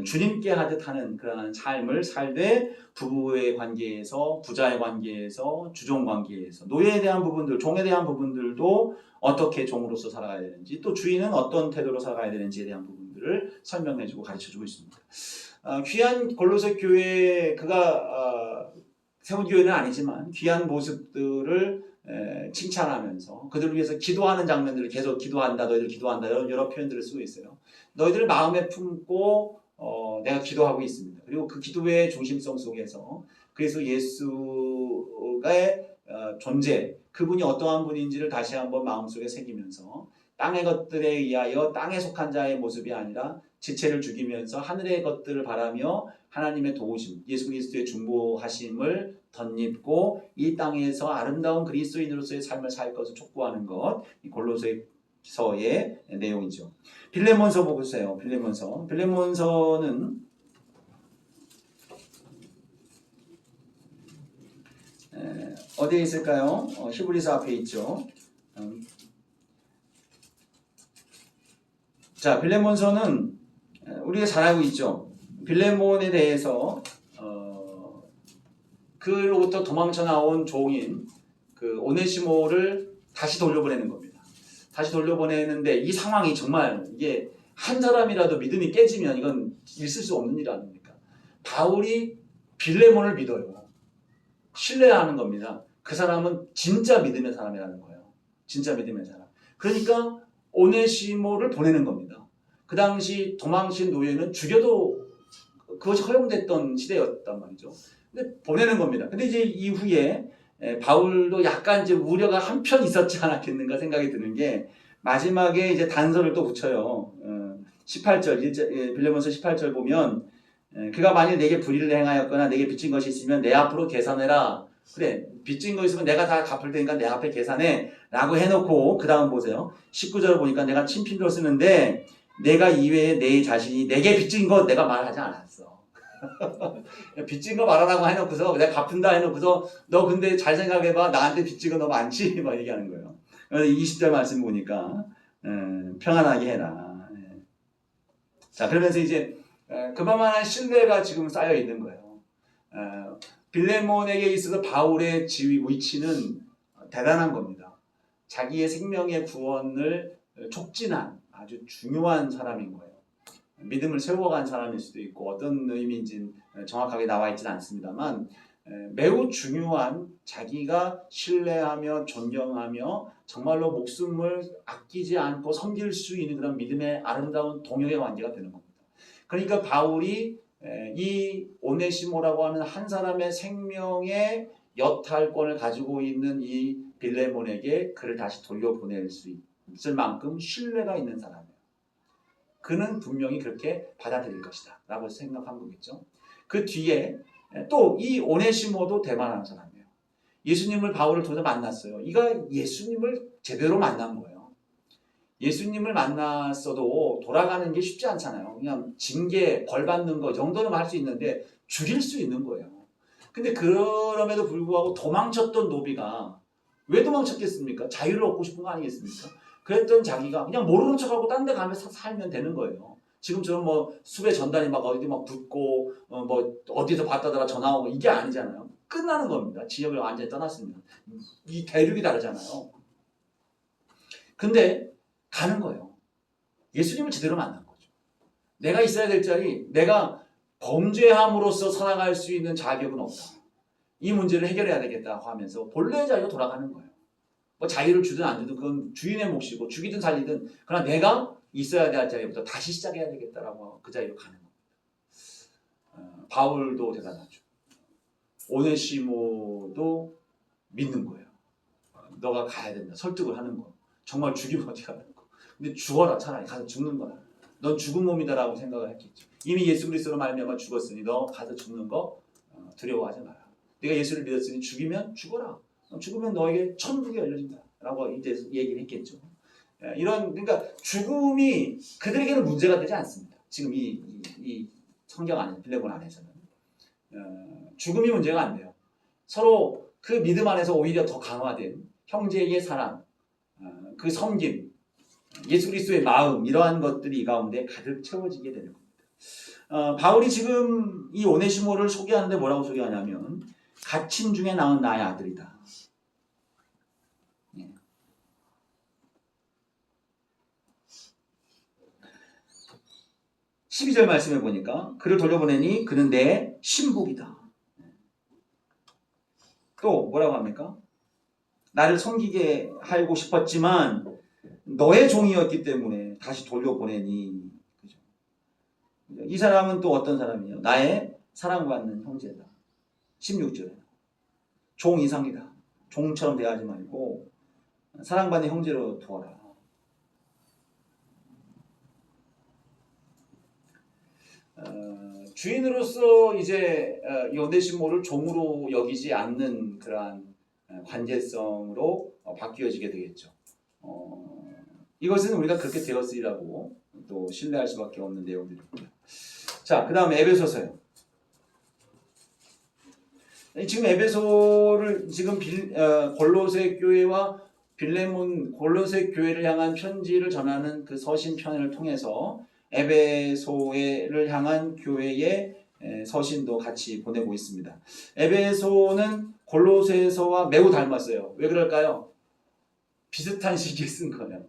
주님께 하듯 하는 그러한 삶을 살되 부부의 관계에서 부자의 관계에서 주종 관계에서 노예에 대한 부분들 종에 대한 부분들도 어떻게 종으로서 살아가야 되는지 또 주인은 어떤 태도로 살아가야 되는지에 대한 부분들을 설명해주고 가르쳐주고 있습니다. 귀한 골로새 교회 그가 세운 교회는 아니지만 귀한 모습들을 칭찬하면서 그들을 위해서 기도하는 장면들을 계속 기도한다 너희들 기도한다 이런 여러 표현들을 쓰고 있어요. 너희들을 마음에 품고 내가 기도하고 있습니다. 그리고 그 기도의 중심성 속에서 그래서 예수의 존재 그분이 어떠한 분인지를 다시 한번 마음속에 새기면서 땅의 것들에 의하여 땅에 속한 자의 모습이 아니라 지체를 죽이면서 하늘의 것들을 바라며 하나님의 도우심 예수 그리스도의 중보하심을 덧입고 이 땅에서 아름다운 그리스도인으로서의 삶을 살 것을 촉구하는 것 이 골로새서의 내용이죠. 빌레몬서 보세요. 빌레몬서는 어디에 있을까요? 히브리서 앞에 있죠. 자, 빌레몬서는 우리가 잘 알고 있죠. 빌레몬에 대해서 그로부터 도망쳐 나온 종인 그 오네시모를 다시 돌려보내는 겁니다. 다시 돌려보내는데 이 상황이 정말 이게 한 사람이라도 믿음이 깨지면 이건 있을 수 없는 일 아닙니까? 바울이 빌레몬을 믿어요. 신뢰하는 겁니다. 그 사람은 진짜 믿음의 사람이라는 거예요. 진짜 믿음의 사람. 그러니까 오네시모를 보내는 겁니다. 그 당시 도망친 노예는 죽여도 그것이 허용됐던 시대였단 말이죠. 근데 보내는 겁니다. 근데 이제 이후에 바울도 약간 이제 우려가 한편 있었지 않았겠는가 생각이 드는 게 마지막에 이제 단서를 또 붙여요. 18절 빌레몬서 18절 보면 그가 만일 내게 불의를 행하였거나 내게 빚진 것이 있으면 내 앞으로 계산해라. 그래 빚진 거 있으면 내가 다 갚을 테니까 내 앞에 계산해 라고 해놓고 그 다음 보세요. 19절 보니까 내가 친필로 쓰는데 내가 이외에 내 자신이 내게 빚진 것 내가 말하지 않았어. 빚진 거 말하라고 해놓고서 내가 갚은다 해놓고서 너 근데 잘 생각해봐 나한테 빚진 거 너무 많지 막 얘기하는 거예요. 20절 말씀 보니까 평안하게 해라. 자 그러면서 이제 그만한 신뢰가 지금 쌓여 있는 거예요. 빌레몬에게 있어서 바울의 지위 위치는 대단한 겁니다. 자기의 생명의 구원을 촉진한 아주 중요한 사람인 거예요. 믿음을 세워간 사람일 수도 있고 어떤 의미인지는 정확하게 나와 있지는 않습니다만 매우 중요한 자기가 신뢰하며 존경하며 정말로 목숨을 아끼지 않고 섬길 수 있는 그런 믿음의 아름다운 동역의 관계가 되는 겁니다. 그러니까 바울이 이 오네시모라고 하는 한 사람의 생명의 여탈권을 가지고 있는 이 빌레몬에게 그를 다시 돌려보낼 수 있을 만큼 신뢰가 있는 사람이에요. 그는 분명히 그렇게 받아들일 것이다 라고 생각한 거겠죠. 그 뒤에 또 이 오네시모도 대만하는 사람이에요. 예수님을 바울을 통해서 만났어요. 이가 예수님을 제대로 만난 거예요. 예수님을 만났어도 돌아가는 게 쉽지 않잖아요. 그냥 징계, 벌 받는 거 정도는 할 수 있는데 죽일 수 있는 거예요. 근데 그럼에도 불구하고 도망쳤던 노비가 왜 도망쳤겠습니까? 자유를 얻고 싶은 거 아니겠습니까? 그랬던 자기가 그냥 모르는 척하고 딴 데 가면서 살면 되는 거예요. 지금처럼 뭐 수배 전단이 막 어디 막 붙고 뭐 어디서 봤다더라 전화 오고 이게 아니잖아요. 끝나는 겁니다. 지역을 완전히 떠났으면. 이 대륙이 다르잖아요. 근데 가는 거예요. 예수님을 제대로 만난 거죠. 내가 있어야 될 자리, 내가 범죄함으로써 살아갈 수 있는 자격은 없다. 이 문제를 해결해야 되겠다 하면서 본래의 자리로 돌아가는 거예요. 뭐 자유를 주든 안 주든 그건 주인의 몫이고 죽이든 살리든 그러나 내가 있어야 될 자리부터 다시 시작해야 되겠다라고 그 자리로 가는 겁니다. 바울도 대단하죠. 오네시모도 믿는 거예요. 너가 가야 된다. 설득을 하는 거. 정말 죽이면 어디 가는 거. 근데 죽어라. 차라리 가서 죽는 거야. 넌 죽은 몸이다라고 생각을 했겠죠. 이미 예수 그리스도로 말미암아 죽었으니 너 가서 죽는 거 두려워하지 마라. 네가 예수를 믿었으니 죽이면 죽어라. 죽으면 너에게 천국이 열려진다라고 이제 얘기를 했겠죠. 이런 그러니까 죽음이 그들에게는 문제가 되지 않습니다. 지금 이 성경 안에 빌레몬 안에서는 죽음이 문제가 안 돼요. 서로 그 믿음 안에서 오히려 더 강화된 형제의 사랑, 그 섬김, 예수 그리스도의 마음 이러한 것들이 이 가운데 가득 채워지게 되는 겁니다. 바울이 지금 이 오네시모를 소개하는데 뭐라고 소개하냐면 갇힌 중에 낳은 나의 아들이다. 12절 말씀해 보니까 그를 돌려보내니 그는 내 신복이다. 또 뭐라고 합니까? 나를 섬기게 하고 싶었지만 너의 종이었기 때문에 다시 돌려보내니. 그죠? 이 사람은 또 어떤 사람이에요? 나의 사랑받는 형제다. 16절에 종 이상이다. 종처럼 대하지 말고 사랑받는 형제로 두어라. 주인으로서 이제 이 오네시모를 종으로 여기지 않는 그러한 관계성으로 바뀌어지게 되겠죠. 이것은 우리가 그렇게 되었으리라고 또 신뢰할 수밖에 없는 내용들입니다. 자, 그 다음에 에베소서요. 지금 에베소를 지금 골로새 교회와 빌레몬 골로새 교회를 향한 편지를 전하는 그 서신편을 통해서 에베소를 향한 교회의 서신도 같이 보내고 있습니다. 에베소는 골로새서와 매우 닮았어요. 왜 그럴까요? 비슷한 시기에 쓴 거예요.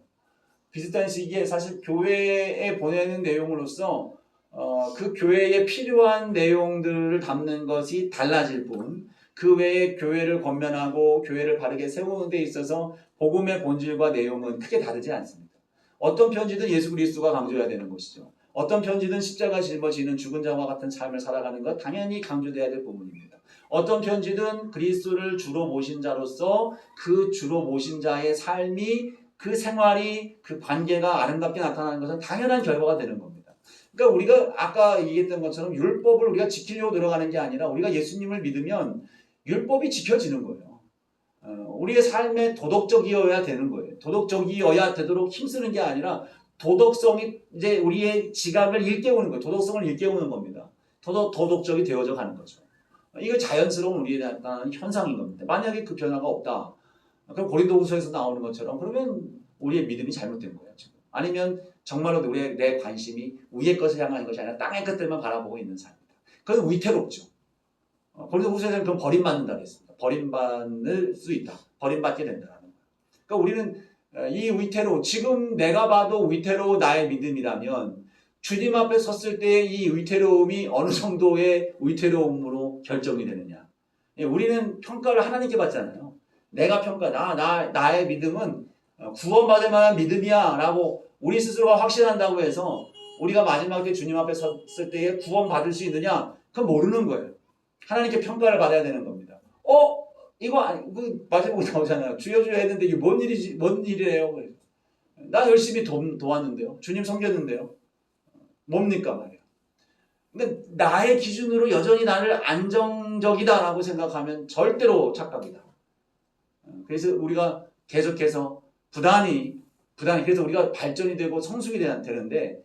비슷한 시기에 사실 교회에 보내는 내용으로서 그 교회에 필요한 내용들을 담는 것이 달라질 뿐 그 외에 교회를 권면하고 교회를 바르게 세우는 데 있어서 복음의 본질과 내용은 크게 다르지 않습니다. 어떤 편지든 예수 그리스도가 강조해야 되는 것이죠. 어떤 편지든 십자가 짊어지는 죽은 자와 같은 삶을 살아가는 것 당연히 강조돼야 될 부분입니다. 어떤 편지든 그리스도를 주로 모신 자로서 그 주로 모신 자의 삶이 그 생활이 그 관계가 아름답게 나타나는 것은 당연한 결과가 되는 겁니다. 그러니까 우리가 아까 얘기했던 것처럼 율법을 우리가 지키려고 들어가는 게 아니라 우리가 예수님을 믿으면 율법이 지켜지는 거예요. 우리의 삶에 도덕적이어야 되는 거예요. 도덕적이어야 되도록 힘쓰는 게 아니라 도덕성이 이제 우리의 지각을 일깨우는 거예요. 도덕성을 일깨우는 겁니다. 도덕적이 되어져 가는 거죠. 이거 자연스러운 우리에 나타나는 현상인 겁니다. 만약에 그 변화가 없다. 그럼 고린도후서에서 나오는 것처럼 그러면 우리의 믿음이 잘못된 거예요. 지금. 아니면 정말로 내 관심이 위의 것을 향하는 것이 아니라 땅의 것들만 바라보고 있는 삶이다. 그건 위태롭죠. 고린도후서에서는 그럼 버림받는다고 했습니다. 버림받을 수 있다. 버림받게 된다는 거예요. 그러니까 우리는 이 위태로 지금 내가 봐도 위태로운 나의 믿음이라면 주님 앞에 섰을 때 이 위태로움이 어느 정도의 위태로움으로 결정이 되느냐. 예, 우리는 평가를 하나님께 받잖아요. 내가 나의 믿음은 구원받을 만한 믿음이야 라고 우리 스스로가 확신한다고 해서 우리가 마지막 때 주님 앞에 섰을 때에 구원받을 수 있느냐? 그건 모르는 거예요. 하나님께 평가를 받아야 되는 겁니다. 이거 마지막에 나오잖아요. 주여 했는데 이게 뭔 일이래요? 나 열심히 도왔는데요. 주님 섬겼는데요. 뭡니까 말이야. 근데 나의 기준으로 여전히 나를 안정적이다라고 생각하면 절대로 착각이다. 그래서 우리가 계속해서 부단히 그래서 우리가 발전이 되고 성숙이 되는데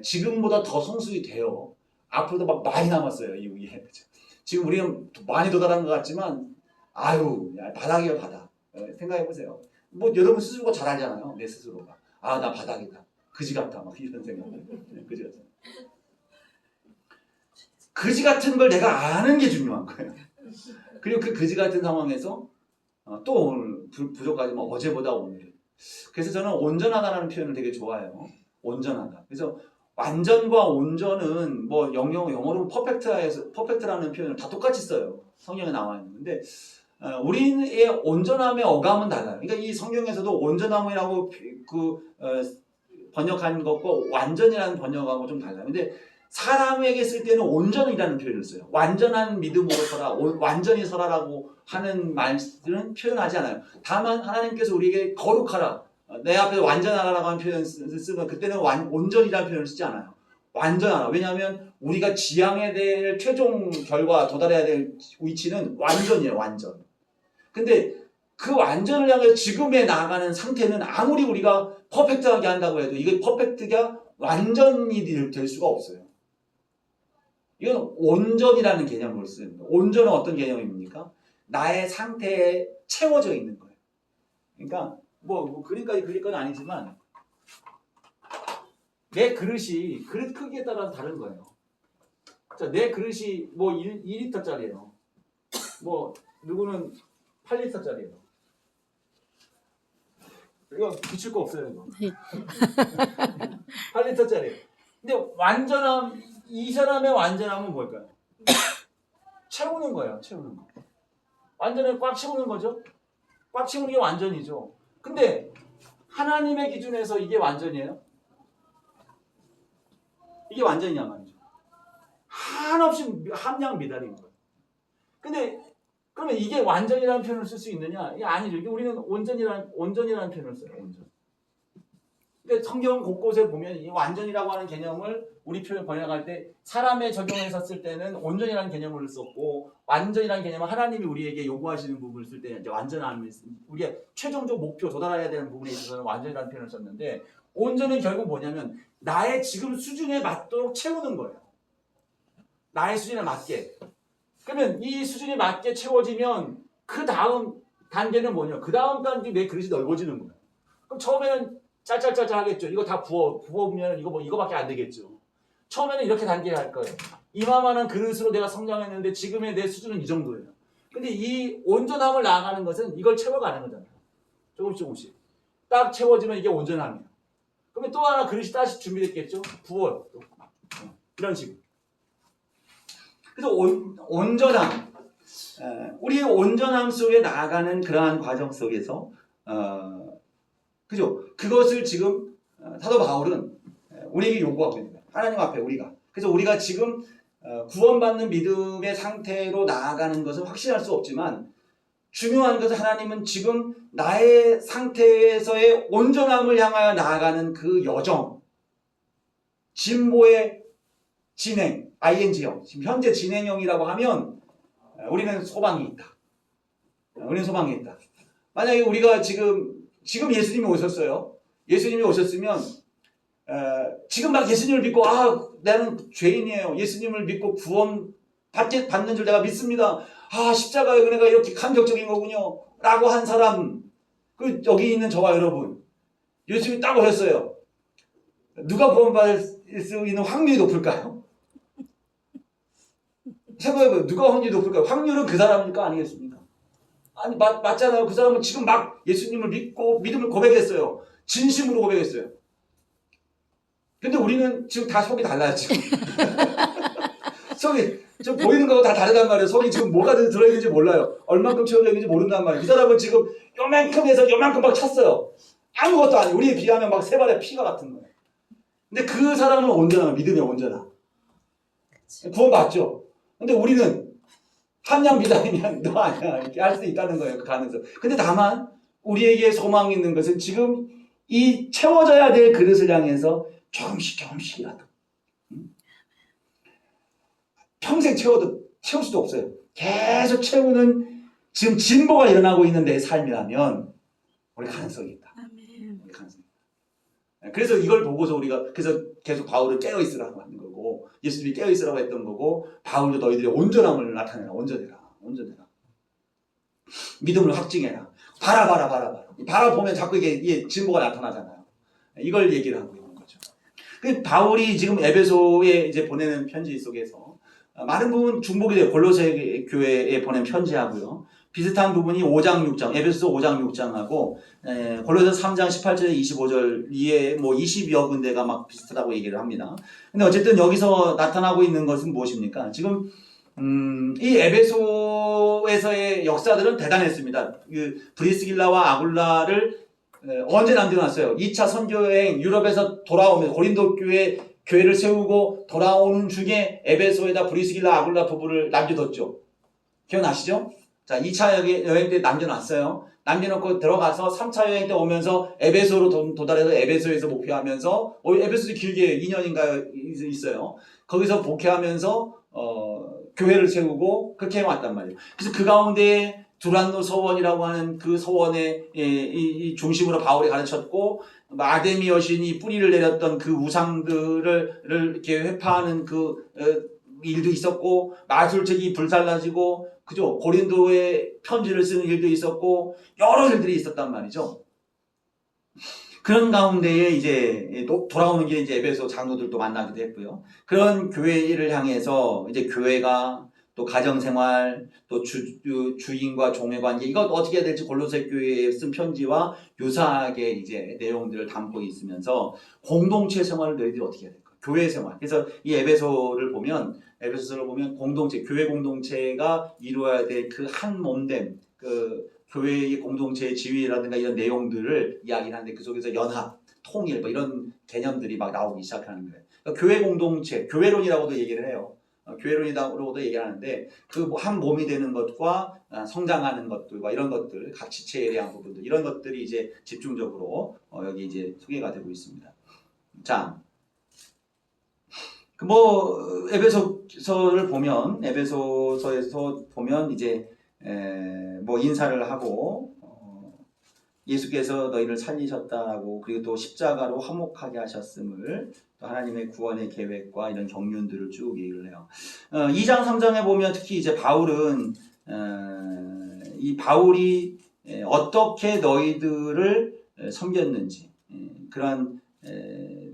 지금보다 더 성숙이 돼요. 앞으로도 막 많이 남았어요. 이 위에. 지금 우리는 많이 도달한 것 같지만 바닥이에요 바닥. 생각해보세요. 뭐 여러분 스스로가 잘 알잖아요. 내 스스로가. 나 바닥이다. 그지 같다. 막 이런 생각. 그지 같아. 그지 같은 걸 내가 아는 게 중요한 거예요. 그리고 그 그지 같은 상황에서 또 오늘 부족하지만 어제보다 오늘. 그래서 저는 온전하다라는 표현을 되게 좋아해요. 온전하다. 그래서 완전과 온전은 뭐 영어로 퍼펙트라는 표현을 다 똑같이 써요. 성경에 나와 있는데 우리의 온전함의 어감은 달라요. 그러니까 이 성경에서도 온전함이라고 번역한 것과 완전이라는 번역하고 좀 달라요. 근데 사람에게 쓸 때는 온전이라는 표현을 써요. 완전한 믿음으로 서라, 완전히 서라라고 하는 말들은 표현하지 않아요. 다만 하나님께서 우리에게 거룩하라, 내 앞에서 완전하라라고 하는 표현을 쓰면 그때는 온전이라는 표현을 쓰지 않아요. 완전하라. 왜냐하면 우리가 지향해야 될 최종 결과 도달해야 될 위치는 완전이에요. 완전. 근데 그 완전을 향해 지금에 나아가는 상태는 아무리 우리가 퍼펙트하게 한다고 해도 이게 퍼펙트가 완전히 될 수가 없어요. 이건 온전이라는 개념을 쓰는 거예요. 온전은 어떤 개념입니까? 나의 상태에 채워져 있는 거예요. 그러니까 뭐 그림까지 그릴 건 아니지만 내 그릇이 그릇 크기에 따라서 다른 거예요. 자, 내 그릇이 뭐 2리터짜리예요. 뭐 누구는 8리터짜리예요. 이거 붙일 거 없어요, 이거. 8리터짜리. 근데 이 사람의 완전함은 뭘까요? 채우는 거예요, 채우는 거. 완전히 꽉 채우는 거죠? 꽉 채우는 게 완전이죠. 근데 하나님의 기준에서 이게 완전이에요? 이게 완전이냐 말이죠. 한없이 함량 미달인 거예요. 근데 그러면 이게 완전이라는 표현을 쓸 수 있느냐? 이게 아니죠. 이게 우리는 온전이라는 표현을 써요. 온전. 근데 성경 곳곳에 보면 이 완전이라고 하는 개념을 우리 표현 번역할 때 사람에 적용해서 쓸 때는 온전이라는 개념을 썼고 완전이라는 개념은 하나님이 우리에게 요구하시는 부분을 쓸 때는 이제 완전함을 우리의 최종적 목표 도달해야 되는 부분에 있어서는 완전이라는 표현을 썼는데 온전은 결국 뭐냐면 나의 지금 수준에 맞도록 채우는 거예요. 나의 수준에 맞게. 그러면 이 수준에 맞게 채워지면 그 다음 단계는 뭐냐? 그 다음 단계 내 그릇이 넓어지는 거예요. 그럼 처음에는 짤짤짤짤 하겠죠. 이거 다 부어보면 이거밖에 안 되겠죠. 처음에는 이렇게 단계할 거예요. 이만한 그릇으로 내가 성장했는데 지금의 내 수준은 이 정도예요. 근데 이 온전함을 나아가는 것은 이걸 채워가는 거잖아요. 조금씩. 딱 채워지면 이게 온전함이에요. 그러면 또 하나 그릇이 다시 준비됐겠죠? 부어요. 또. 이런 식으로. 그래서 온전함. 우리의 온전함 속에 나아가는 그러한 과정 속에서 그죠? 그것을 지금 사도 바울은 우리에게 요구하고 있는 거예요. 하나님 앞에 우리가. 그래서 우리가 지금 구원받는 믿음의 상태로 나아가는 것은 확신할 수 없지만 중요한 것은 하나님은 지금 나의 상태에서의 온전함을 향하여 나아가는 그 여정, 진보의 진행, ing형, 지금 현재 진행형이라고 하면 우리는 소망이 있다. 우리는 소망이 있다. 만약에 우리가 지금 예수님이 오셨어요. 예수님이 오셨으면 지금 막 예수님을 믿고 나는 죄인이에요. 예수님을 믿고 구원 받는 줄 내가 믿습니다. 십자가의 은혜가 이렇게 감격적인 거군요. 라고 한 사람, 여기 있는 저와 여러분, 예수님이 딱 오셨어요. 누가 구원받을 수 있는 확률이 높을까요? 생각해봐요. 누가 확률이 높을까요? 확률은 그 사람이니까 아니겠습니까? 아니 맞잖아요. 그 사람은 지금 막 예수님을 믿고 믿음을 고백했어요. 진심으로 고백했어요. 근데 우리는 지금 다 속이 달라요, 지금. 속이, 좀 보이는 거하고 다 다르단 말이에요. 속이 지금 뭐가 들어있는지 몰라요. 얼만큼 채워져 있는지 모른단 말이에요. 이 사람은 지금 요만큼 해서 요만큼 막 찼어요. 아무것도 아니에요. 우리에 비하면 막 세 발의 피가 같은 거예요. 근데 그 사람은 온전한 믿음이 온전하. 구원받죠. 근데 우리는 함량 비단이면 너 아니야 이렇게 할 수 있다는 거예요. 그 가능성. 근데 다만 우리에게 소망이 있는 것은 지금 이 채워져야 될 그릇을 향해서 조금씩이라도 평생 채울 수도 없어요. 계속 채우는 지금 진보가 일어나고 있는 내 삶이라면 우리 가능성이 있다. 우리 가능성이 있다. 그래서 이걸 보고서 우리가 그래서 계속 바울을 깨어 있으라고 하는 거고 예수님이 깨어 있으라고 했던 거고 바울도 너희들의 온전함을 나타내라. 온전해라. 믿음을 확증해라. 바라보면 자꾸 이게 진보가 나타나잖아요. 이걸 얘기를 하고 있는 거죠. 그 바울이 지금 에베소에 이제 보내는 편지 속에서 많은 부분 중복이 돼요. 골로새 교회에 보낸 편지하고요. 비슷한 부분이 5장 6장, 에베소 5장 6장하고 골로새 3장 18절에 25절 이에 뭐 20여 군데가 막 비슷하다고 얘기를 합니다. 근데 어쨌든 여기서 나타나고 있는 것은 무엇입니까? 지금 이 에베소에서의 역사들은 대단했습니다. 그 브리스길라와 아굴라를 언제 남겨놨어요? 2차 선교여행 유럽에서 돌아오면 고린도 교회를 세우고 돌아오는 중에 에베소에다 브리스길라 아굴라 부부를 남겨뒀죠. 기억나시죠? 자, 2차 여행 때 남겨놨어요. 남겨놓고 들어가서 3차 여행 때 오면서 에베소로 도달해서 에베소에서 목회하면서 에베소도 길게 2년인가 있어요. 거기서 목회하면서 교회를 세우고 그렇게 해왔단 말이에요. 그래서 그 가운데 두란노 서원이라고 하는 그 서원의 이 중심으로 바울이 가르쳤고 아데미 여신이 뿌리를 내렸던 그 우상들을 이렇게 회파하는 그 일도 있었고 마술책이 불살라지고 그죠? 고린도에 편지를 쓰는 일도 있었고 여러 일들이 있었단 말이죠. 그런 가운데에 이제 돌아오는 길에 이제 에베소 장로들도 만나기도 했고요. 그런 교회를 향해서 이제 교회가 또 가정생활, 또 주인과 종의 관계, 이것 어떻게 해야 될지 골로새 교회에 쓴 편지와 유사하게 이제 내용들을 담고 있으면서 공동체 생활을 너희들이 어떻게 해야 될까? 교회 생활. 그래서 이 에베소서를 보면 공동체, 교회 공동체가 이루어야 될 그 한 몸됨, 그 교회의 공동체의 지위라든가 이런 내용들을 이야기를 하는데 그 속에서 연합, 통일 뭐 이런 개념들이 막 나오기 시작하는 거예요. 그러니까 교회 공동체, 교회론이라고도 얘기를 해요. 교회론이라고도 얘기하는데 그 한 몸이 되는 것과 성장하는 것들과 이런 것들, 가치체에 대한 부분들 이런 것들이 이제 집중적으로 여기 이제 소개가 되고 있습니다. 자, 에베소서를 보면 에베소서에서 보면 이제 뭐 인사를 하고 예수께서 너희를 살리셨다라고 그리고 또 십자가로 화목하게 하셨음을 또 하나님의 구원의 계획과 이런 경륜들을 쭉 얘기를 해요. 2장 3장에 보면 특히 이제 바울은 이 바울이 어떻게 너희들을 섬겼는지 그런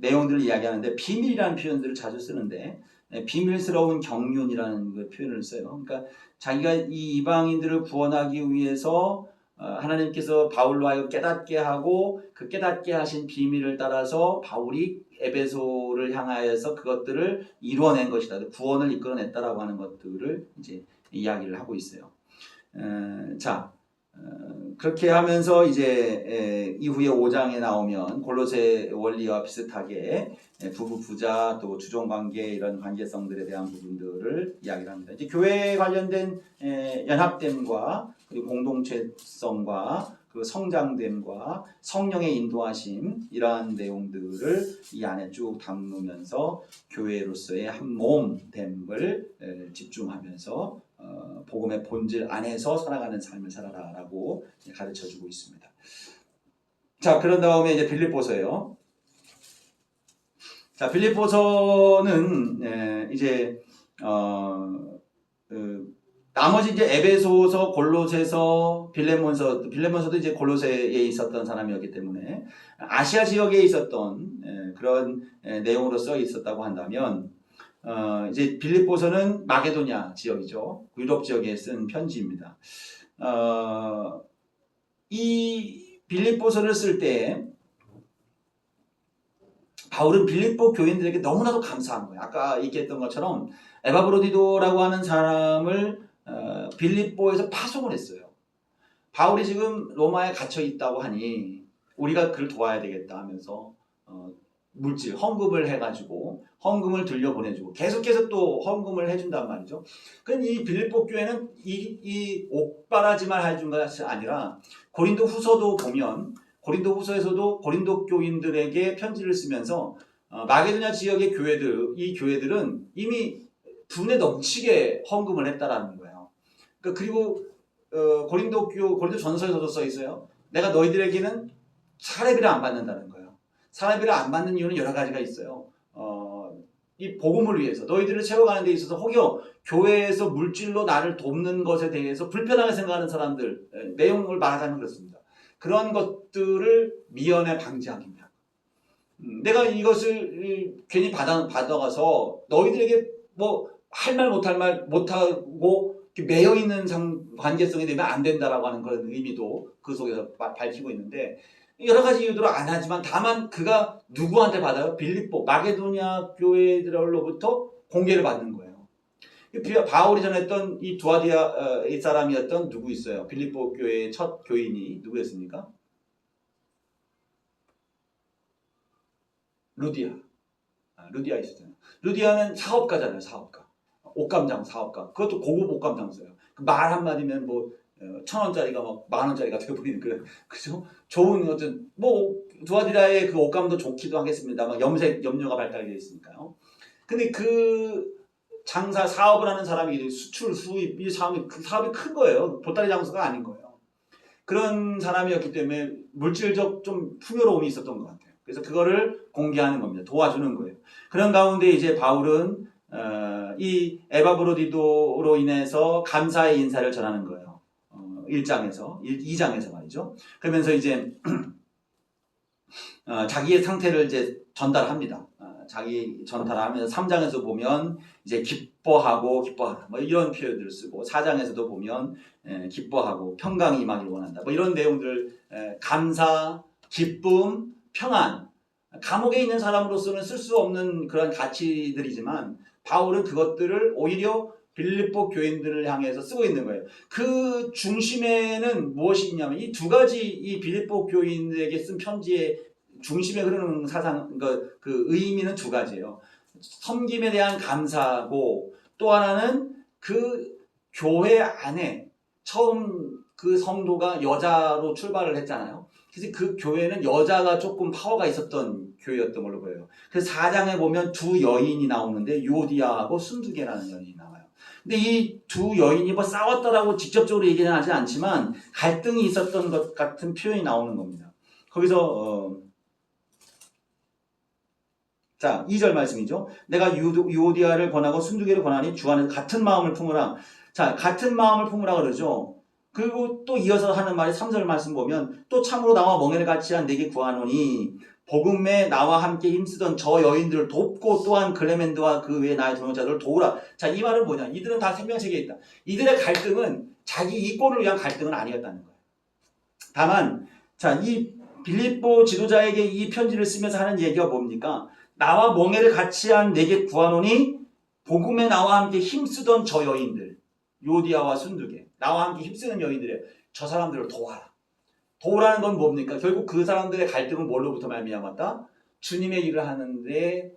내용들을 이야기하는데 비밀이라는 표현들을 자주 쓰는데 비밀스러운 경륜이라는 그 표현을 써요. 그러니까 자기가 이 이방인들을 구원하기 위해서 하나님께서 바울로 하여금 깨닫게 하고 그 깨닫게 하신 비밀을 따라서 바울이 에베소를 향하여서 그것들을 이루어낸 것이다. 구원을 이끌어냈다라고 하는 것들을 이제 이야기를 하고 있어요. 그렇게 하면서 이제 이후에 5장에 나오면 골로새 원리와 비슷하게 부부 부자 또 주종 관계 이런 관계성들에 대한 부분들을 이야기를 합니다. 이제 교회에 관련된 연합됨과 그리고 공동체성과 그 성장됨과 성령의 인도하심 이러한 내용들을 이 안에 쭉 담으면서 교회로서의 한 몸됨을 집중하면서 복음의 본질 안에서 살아가는 삶을 살아라라고 가르쳐주고 있습니다. 자, 그런 다음에 이제 빌립보서예요. 자, 빌립보서는 이제 나머지 이제 에베소서, 골로새서, 빌레몬서도 이제 골로새에 있었던 사람이었기 때문에 아시아 지역에 있었던 그런 내용으로 써 있었다고 한다면 이제 빌립보서는 마게도냐 지역이죠. 유럽 지역에 쓴 편지입니다. 이 빌립보서를 쓸 때 바울은 빌립보 교인들에게 너무나도 감사한 거예요. 아까 얘기했던 것처럼 에바브로디도라고 하는 사람을 빌립보에서 파송을 했어요. 바울이 지금 로마에 갇혀 있다고 하니 우리가 그를 도와야 되겠다 하면서 물질 헌금을 해가지고 헌금을 들려보내주고 계속해서 또 헌금을 해준단 말이죠. 그럼 이 빌립보 교회는 이 옥바라지만 해준 것이 아니라 고린도 후서도 보면 고린도 후서에서도 고린도 교인들에게 편지를 쓰면서 마게도냐 지역의 교회들, 이 교회들은 이미 분에 넘치게 헌금을 했다라는 거예요. 그리고 고린도 전서에서도 써 있어요. 내가 너희들에게는 사례비를 안 받는다는 거예요. 사례비를 안 받는 이유는 여러 가지가 있어요. 이 복음을 위해서 너희들을 채워가는 데 있어서 혹여 교회에서 물질로 나를 돕는 것에 대해서 불편하게 생각하는 사람들 내용을 말하자면 그렇습니다. 그런 것들을 미연에 방지하기 위한 내가 이것을 괜히 받아가서 너희들에게 뭐 할 말 못할 말 못하고 매여 있는 관계성이 되면 안 된다라고 하는 그런 의미도 그 속에서 밝히고 있는데 여러 가지 이유로 안 하지만 다만 그가 누구한테 받아요? 빌립보 마게도냐 교회들로부터 공개를 받는 거예요. 바울이 전했던 이 두아디아 이 사람이었던 누구 있어요? 빌립보 교회의 첫 교인이 누구였습니까? 루디아 있었잖아요. 루디아는 사업가잖아요. 사업가. 옷감장 사업가. 그것도 고급 옷감장서예요. 말 한마디면 뭐 1,000원짜리가 막 10,000원짜리가 되어버리는 그런, 그죠? 좋은 어떤, 뭐, 두아디라의 그 옷감도 좋기도 하겠습니다만, 염료가 발달되어 있으니까요. 근데 그 장사, 사업을 하는 사람이 수출, 수입, 이 사업이, 그 사업이 큰 거예요. 보따리 장사가 아닌 거예요. 그런 사람이었기 때문에 물질적 좀 풍요로움이 있었던 것 같아요. 그래서 그거를 공개하는 겁니다. 도와주는 거예요. 그런 가운데 이제 바울은 이 에바브로디도로 인해서 감사의 인사를 전하는 거예요. 2장에서 말이죠. 그러면서 이제 자기의 상태를 이제 전달합니다. 자기 전달하면서 3장에서 보면 이제 기뻐하고 기뻐하라 뭐 이런 표현들을 쓰고 4장에서도 보면 기뻐하고 평강이 임하길 원한다 뭐 이런 내용들 감사, 기쁨, 평안 감옥에 있는 사람으로서는 쓸 수 없는 그런 가치들이지만 바울은 그것들을 오히려 빌립보 교인들을 향해서 쓰고 있는 거예요. 그 중심에는 무엇이 있냐면 이 두 가지 이 빌립보 교인들에게 쓴 편지의 중심에 흐르는 사상, 그 의미는 두 가지예요. 섬김에 대한 감사고 또 하나는 그 교회 안에 처음 그 성도가 여자로 출발을 했잖아요. 그래서 그 교회는 여자가 조금 파워가 있었던 교회였던 걸로 보여요. 그래서 4장에 보면 두 여인이 나오는데 유오디아하고 순두계라는 여인이 나와요. 근데 이 두 여인이 뭐 싸웠다라고 직접적으로 얘기는 하지 않지만 갈등이 있었던 것 같은 표현이 나오는 겁니다. 거기서 자, 2절 말씀이죠. 내가 유오디아를 권하고 순두계를 권하니 주 안에서 같은 마음을 품으라. 자, 같은 마음을 품으라 그러죠. 그리고 또 이어서 하는 말이 3절 말씀 보면 또 참으로 나와 멍에를 같이 한 내게 구하노니 복음에 나와 함께 힘쓰던 저 여인들을 돕고 또한 글레멘드와 그 외에 나의 동역자들을 도우라. 자, 이 말은 뭐냐? 이들은 다 생명체계에 있다. 이들의 갈등은 자기 이권을 위한 갈등은 아니었다는 거예요. 다만 자, 이 빌립보 지도자에게 이 편지를 쓰면서 하는 얘기가 뭡니까? 나와 멍에를 같이 한 내게 구하노니 복음에 나와 함께 힘쓰던 저 여인들 요디아와 순두계 나와 함께 힘쓰는 여인들이에요. 저 사람들을 도와라. 도우라는 건 뭡니까? 결국 그 사람들의 갈등은 뭘로부터 말미암았다? 주님의 일을 하는데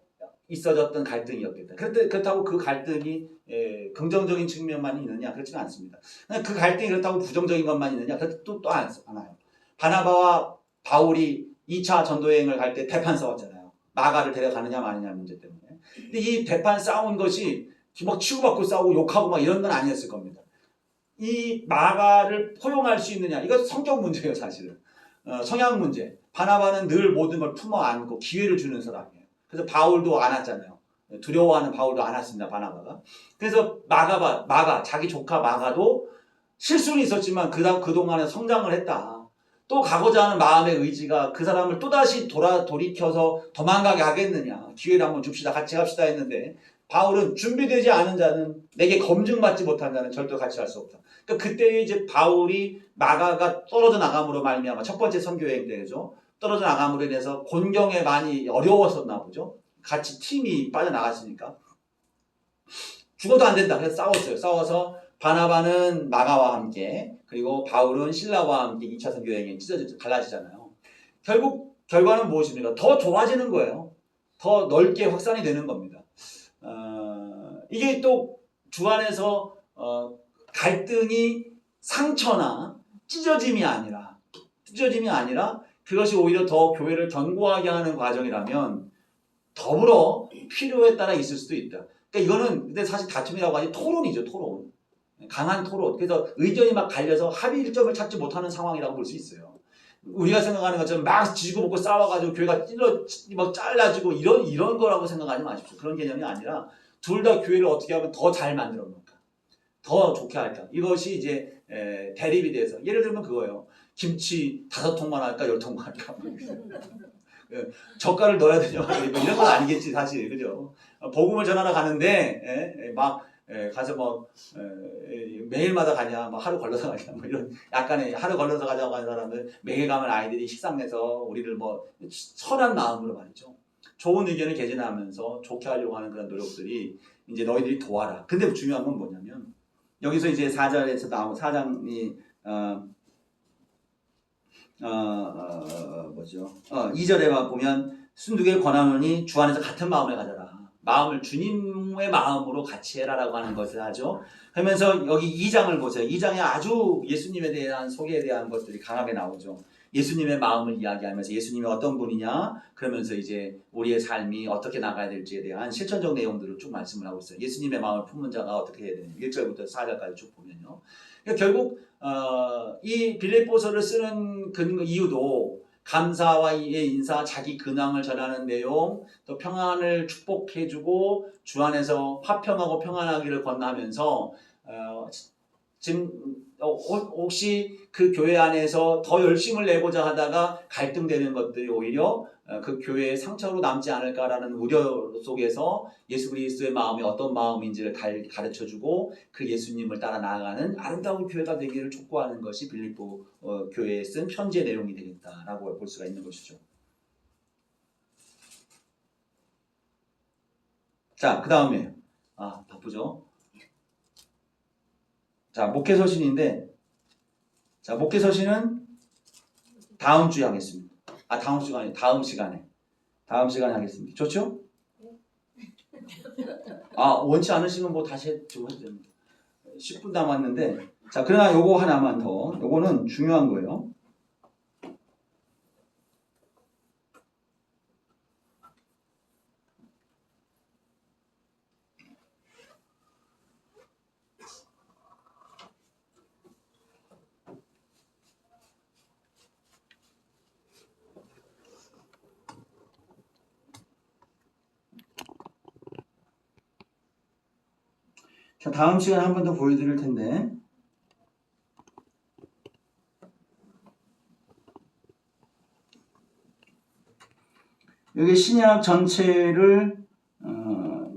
있어졌던 갈등이었겠다. 그렇다고 그 갈등이 긍정적인 측면만 있느냐? 그렇지는 않습니다. 그 갈등이 그렇다고 부정적인 것만 있느냐? 또 않아요. 바나바와 바울이 2차 전도여행을 갈 때 대판 싸웠잖아요. 마가를 데려가느냐 마느냐 문제 때문에. 근데 이 대판 싸운 것이 막 치고받고 싸우고 욕하고 막 이런 건 아니었을 겁니다. 이 마가를 포용할 수 있느냐? 이거 성격 문제예요, 사실은. 성향 문제. 바나바는 늘 모든 걸 품어 안고 기회를 주는 사람이에요. 그래서 바울도 안았잖아요. 두려워하는 바울도 안았습니다, 바나바가. 그래서 마가, 자기 조카 마가도 실수는 있었지만 그동안에 성장을 했다. 또 가고자 하는 마음의 의지가 그 사람을 또다시 돌이켜서 도망가게 하겠느냐. 기회를 한번 줍시다. 같이 갑시다 했는데 바울은 준비되지 않은 자는 내게 검증받지 못한 자는 절대 같이 할 수 없다. 그러니까 그때 이제 바울이 마가가 떨어져 나감으로 말미암아 첫 번째 선교여행 때죠. 떨어져 나감으로 인해서 곤경에 많이 어려웠었나 보죠. 같이 팀이 빠져나갔으니까. 죽어도 안 된다. 그래서 싸웠어요. 싸워서 바나바는 마가와 함께 그리고 바울은 실라와 함께 2차 선교 여행에 갈라지잖아요. 결국 결과는 무엇입니까? 더 좋아지는 거예요. 더 넓게 확산이 되는 겁니다. 이게 또 주 안에서 갈등이 상처나 찢어짐이 아니라 그것이 오히려 더 교회를 견고하게 하는 과정이라면 더불어 필요에 따라 있을 수도 있다. 그러니까 이거는 근데 사실 다툼이라고 하지 토론이죠. 토론. 강한 토론. 그래서 의견이 막 갈려서 합의 일점을 찾지 못하는 상황이라고 볼 수 있어요. 우리가 생각하는 것처럼 막 지지고 볶고 싸워가지고 교회가 막 잘라지고 이런 거라고 생각하지 마십시오. 그런 개념이 아니라 둘 다 교회를 어떻게 하면 더 잘 만들어 놓을까, 더 좋게 할까. 이것이 이제 대립이 돼서 예를 들면 그거예요. 김치 5통만 할까 10통만 할까. 젓갈을 넣어야 되냐 이런 건 아니겠지 사실, 그죠? 복음을 전하러 가는데 가서 뭐 매일마다 가냐, 뭐 하루 걸러서 가냐, 뭐 이런 약간의 하루 걸러서 가자고 하는 사람들 매일 가면 아이들이 식상 내서 우리를 뭐 선한 마음으로 말이죠. 좋은 의견을 개진하면서 좋게 하려고 하는 그런 노력들이 이제 너희들이 도와라. 근데 중요한 건 뭐냐면 여기서 이제 4절에서 나온 4장이 2절에 보면 순두개를 권하노니 주 안에서 같은 마음을 가져라. 마음을 주님의 마음으로 같이 해라라고 하는 것을 하죠. 그러면서 여기 2장을 보세요. 2장에 아주 예수님에 대한 소개에 대한 것들이 강하게 나오죠. 예수님의 마음을 이야기하면서 예수님이 어떤 분이냐, 그러면서 이제 우리의 삶이 어떻게 나가야 될지에 대한 실천적 내용들을 쭉 말씀을 하고 있어요. 예수님의 마음을 품은 자가 어떻게 해야 되느냐, 1절부터 4절까지 쭉 보면요. 그러니까 결국 이 빌립보서를 쓰는 이유도 감사와의 인사, 자기 근황을 전하는 내용, 또 평안을 축복해주고 주 안에서 화평하고 평안하기를 권하면서 지금 혹시 그 교회 안에서 더 열심을 내고자 하다가 갈등되는 것들이 오히려 그 교회의 상처로 남지 않을까라는 우려 속에서 예수 그리스도의 마음이 어떤 마음인지를 가르쳐주고 그 예수님을 따라 나아가는 아름다운 교회가 되기를 촉구하는 것이 빌립보 교회에 쓴 편지의 내용이 되겠다라고 볼 수가 있는 것이죠. 자, 그 다음에 바쁘죠? 자, 목회서신인데, 자, 목회서신은 다음 주에 하겠습니다. 다음 주가 아니에요. 다음 시간에 하겠습니다. 좋죠? 원치 않으시면 뭐 다시 해도 됩니다. 10분 남았는데, 자, 그러나 요거 하나만 더. 요거는 중요한 거예요. 자, 다음 시간에 한 번 더 보여드릴 텐데, 여기 신약 전체를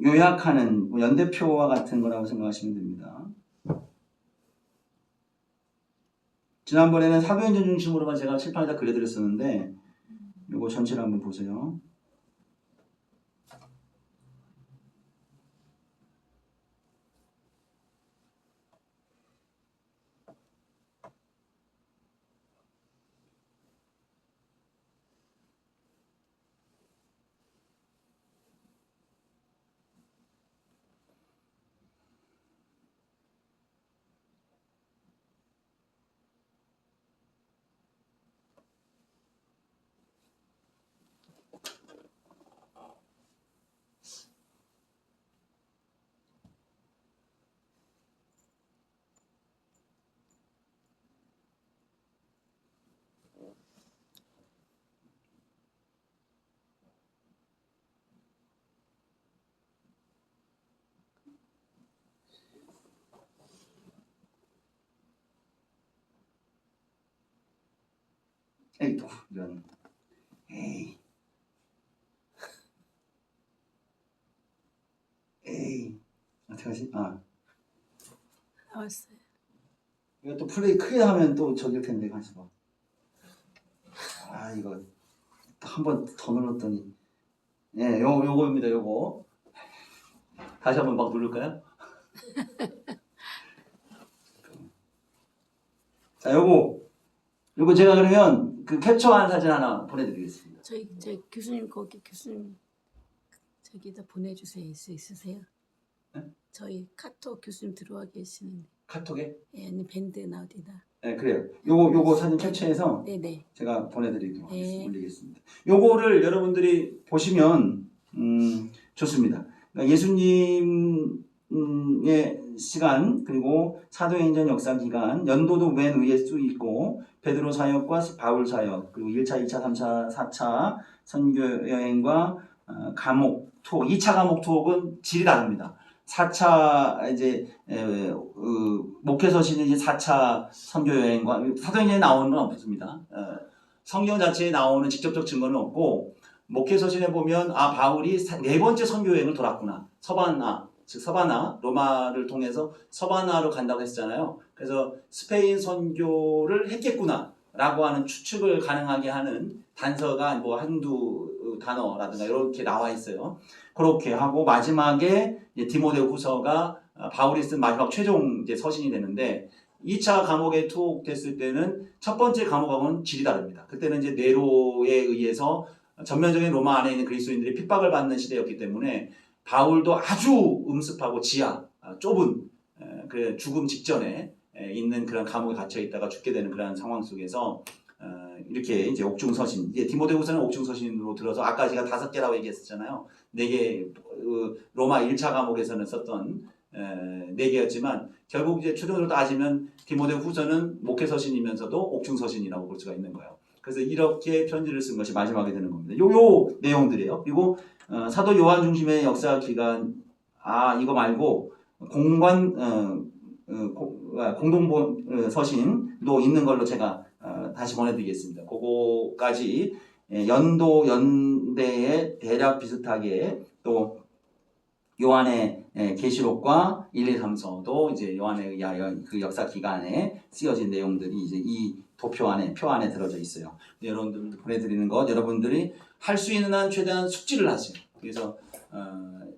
요약하는 연대표와 같은 거라고 생각하시면 됩니다. 지난번에는 사도행전 중심으로만 제가 칠판에다 그려드렸었는데 이거 전체를 한번 보세요. 에이, 또 이런. 에이. 어떻게 하지? 나왔어요. 이거 또 플레이 크게 하면 또 저길 텐데, 가서 봐. 이거 한 번 더 눌렀더니 예, 요거입니다. 요거 다시 한번 막 누를까요? 자, 요거 제가 그러면 그 캡처한 사진 하나 보내드리겠습니다. 저희 교수님 거기 교수님 저기다 보내주세요. 수 있으세요? 네? 저희 카톡 교수님 들어와 계시는데. 카톡에? 예, 아니 밴드나 어디다. 네, 그래요. 요거 사진 캡처해서 네네. 제가 보내드리도록 네. 하겠습니다. 올리겠습니다. 요거를 여러분들이 보시면 좋습니다. 그러니까 예수님의 시간 그리고 사도행전 역사 기간 연도도 맨 위에 쓰 있고 베드로 사역과 바울 사역 그리고 1차, 2차, 3차, 4차 선교 여행과 감옥 투어 2차 감옥 투어는 질이 다릅니다. 4차 이제 목회서신은 이제 4차 선교 여행과 사도행전에 나오는 건 없습니다. 성경 자체에 나오는 직접적 증거는 없고 목회서신에 보면 바울이 4번째 선교 여행을 돌았구나. 서바나 로마를 통해서 서바나로 간다고 했잖아요. 그래서 스페인 선교를 했겠구나 라고 하는 추측을 가능하게 하는 단서가 뭐 한두 단어라든가 이렇게 나와 있어요. 그렇게 하고 마지막에 디모데후서가 바울이 쓴 마지막 최종 이제 서신이 되는데 2차 감옥에 투옥됐을 때는 첫 번째 감옥하고는 질이 다릅니다. 그때는 이제 네로에 의해서 전면적인 로마 안에 있는 그리스도인들이 핍박을 받는 시대였기 때문에 바울도 아주 음습하고 좁은 그 죽음 직전에 있는 그런 감옥에 갇혀 있다가 죽게 되는 그런 상황 속에서 이렇게 이제 옥중서신, 이제 디모데후서는 옥중서신으로 들어서 아까 제가 5개라고 얘기했었잖아요. 4개 로마 1차 감옥에서는 썼던 4개였지만 결국 이제 최종적으로 따지면 디모데후서는 목회서신이면서도 옥중서신이라고 볼 수가 있는 거예요. 그래서 이렇게 편지를 쓴 것이 마지막에 되는 겁니다. 요 내용들이에요. 그리고 사도 요한 중심의 역사 기간 이거 말고 공동 서신도 있는 걸로 제가 다시 보내드리겠습니다. 그거까지 연대에 대략 비슷하게 또 요한의 계시록과 1, 2, 3서도 이제 요한에 의하여 그 역사 기간에 쓰여진 내용들이 이제 이 표 안에 들어져 있어요. 여러분들 보내드리는 것 여러분들이 할 수 있는 한 최대한 숙지를 하세요. 그래서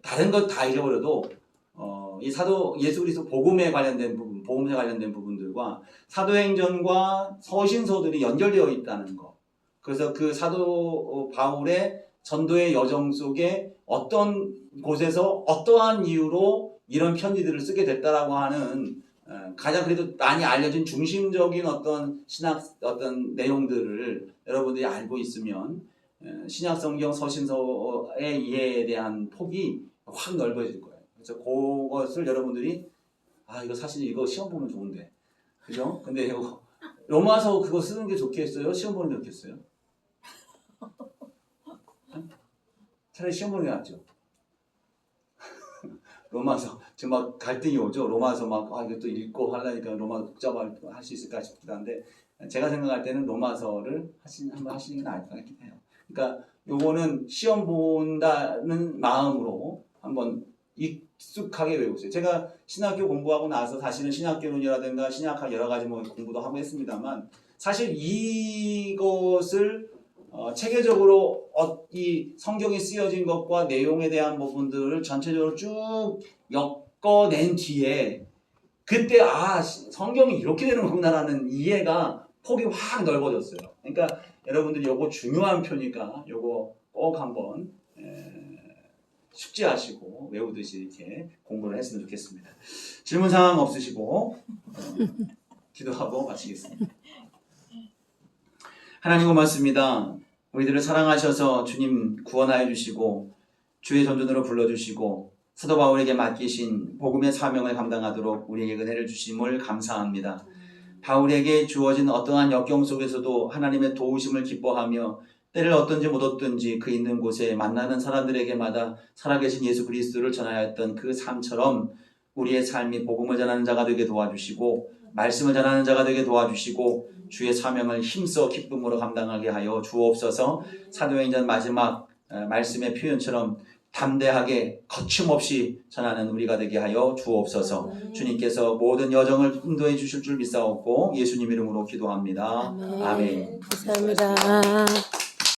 다른 것 다 잊어버려도 이 사도 예수 그리스도 복음에 관련된 부분들과 사도행전과 서신서들이 연결되어 있다는 거. 그래서 그 사도 바울의 전도의 여정 속에 어떤 곳에서 어떠한 이유로 이런 편지들을 쓰게 됐다라고 하는 가장 그래도 많이 알려진 중심적인 어떤 어떤 내용들을 여러분들이 알고 있으면 신약 성경 서신서의 이해에 대한 폭이 확 넓어질 거예요. 그래서 그것을 여러분들이 이거 사실 이거 시험 보면 좋은데, 그죠? 근데 이거 로마서 그거 쓰는 게 좋겠어요? 시험 보는 게 좋겠어요? 차라리 시험 보는 게 낫죠. 로마서 지금 막 갈등이 오죠. 로마서 이거 또 읽고 하려니까 로마서 복잡할 수 있을까 싶기도 한데 제가 생각할 때는 로마서를 한번 하시는 게 나을 것 같긴 해요. 그러니까 요거는 시험 본다는 마음으로 한번 익숙하게 외우세요. 제가 신학교 공부하고 나서 사실은 신학교론이라든가 신약학 여러 가지 공부도 하고 했습니다만 사실 이것을 체계적으로 이 성경이 쓰여진 것과 내용에 대한 부분들을 전체적으로 쭉 엮어낸 뒤에 그때 성경이 이렇게 되는 거구나라는 이해가 폭이 확 넓어졌어요. 그러니까 여러분들이 요거 중요한 표니까 요거 꼭 한번 숙지하시고 외우듯이 이렇게 공부를 했으면 좋겠습니다. 질문사항 없으시고 기도하고 마치겠습니다. 하나님 고맙습니다. 우리들을 사랑하셔서 주님 구원하여 주시고 주의 전전으로 불러주시고 사도 바울에게 맡기신 복음의 사명을 감당하도록 우리에게 은혜를 주심을 감사합니다. 바울에게 주어진 어떠한 역경 속에서도 하나님의 도우심을 기뻐하며 때를 얻든지 못 얻든지 그 있는 곳에 만나는 사람들에게마다 살아계신 예수 그리스도를 전하였던 그 삶처럼 우리의 삶이 복음을 전하는 자가 되게 도와주시고 말씀을 전하는 자가 되게 도와주시고 주의 사명을 힘써 기쁨으로 감당하게 하여 주옵소서. 사도행전 마지막 말씀의 표현처럼 담대하게 거침없이 전하는 우리가 되게 하여 주옵소서. 주님께서 모든 여정을 인도해 주실 줄 믿사옵고 예수님 이름으로 기도합니다. 아멘. 감사합니다.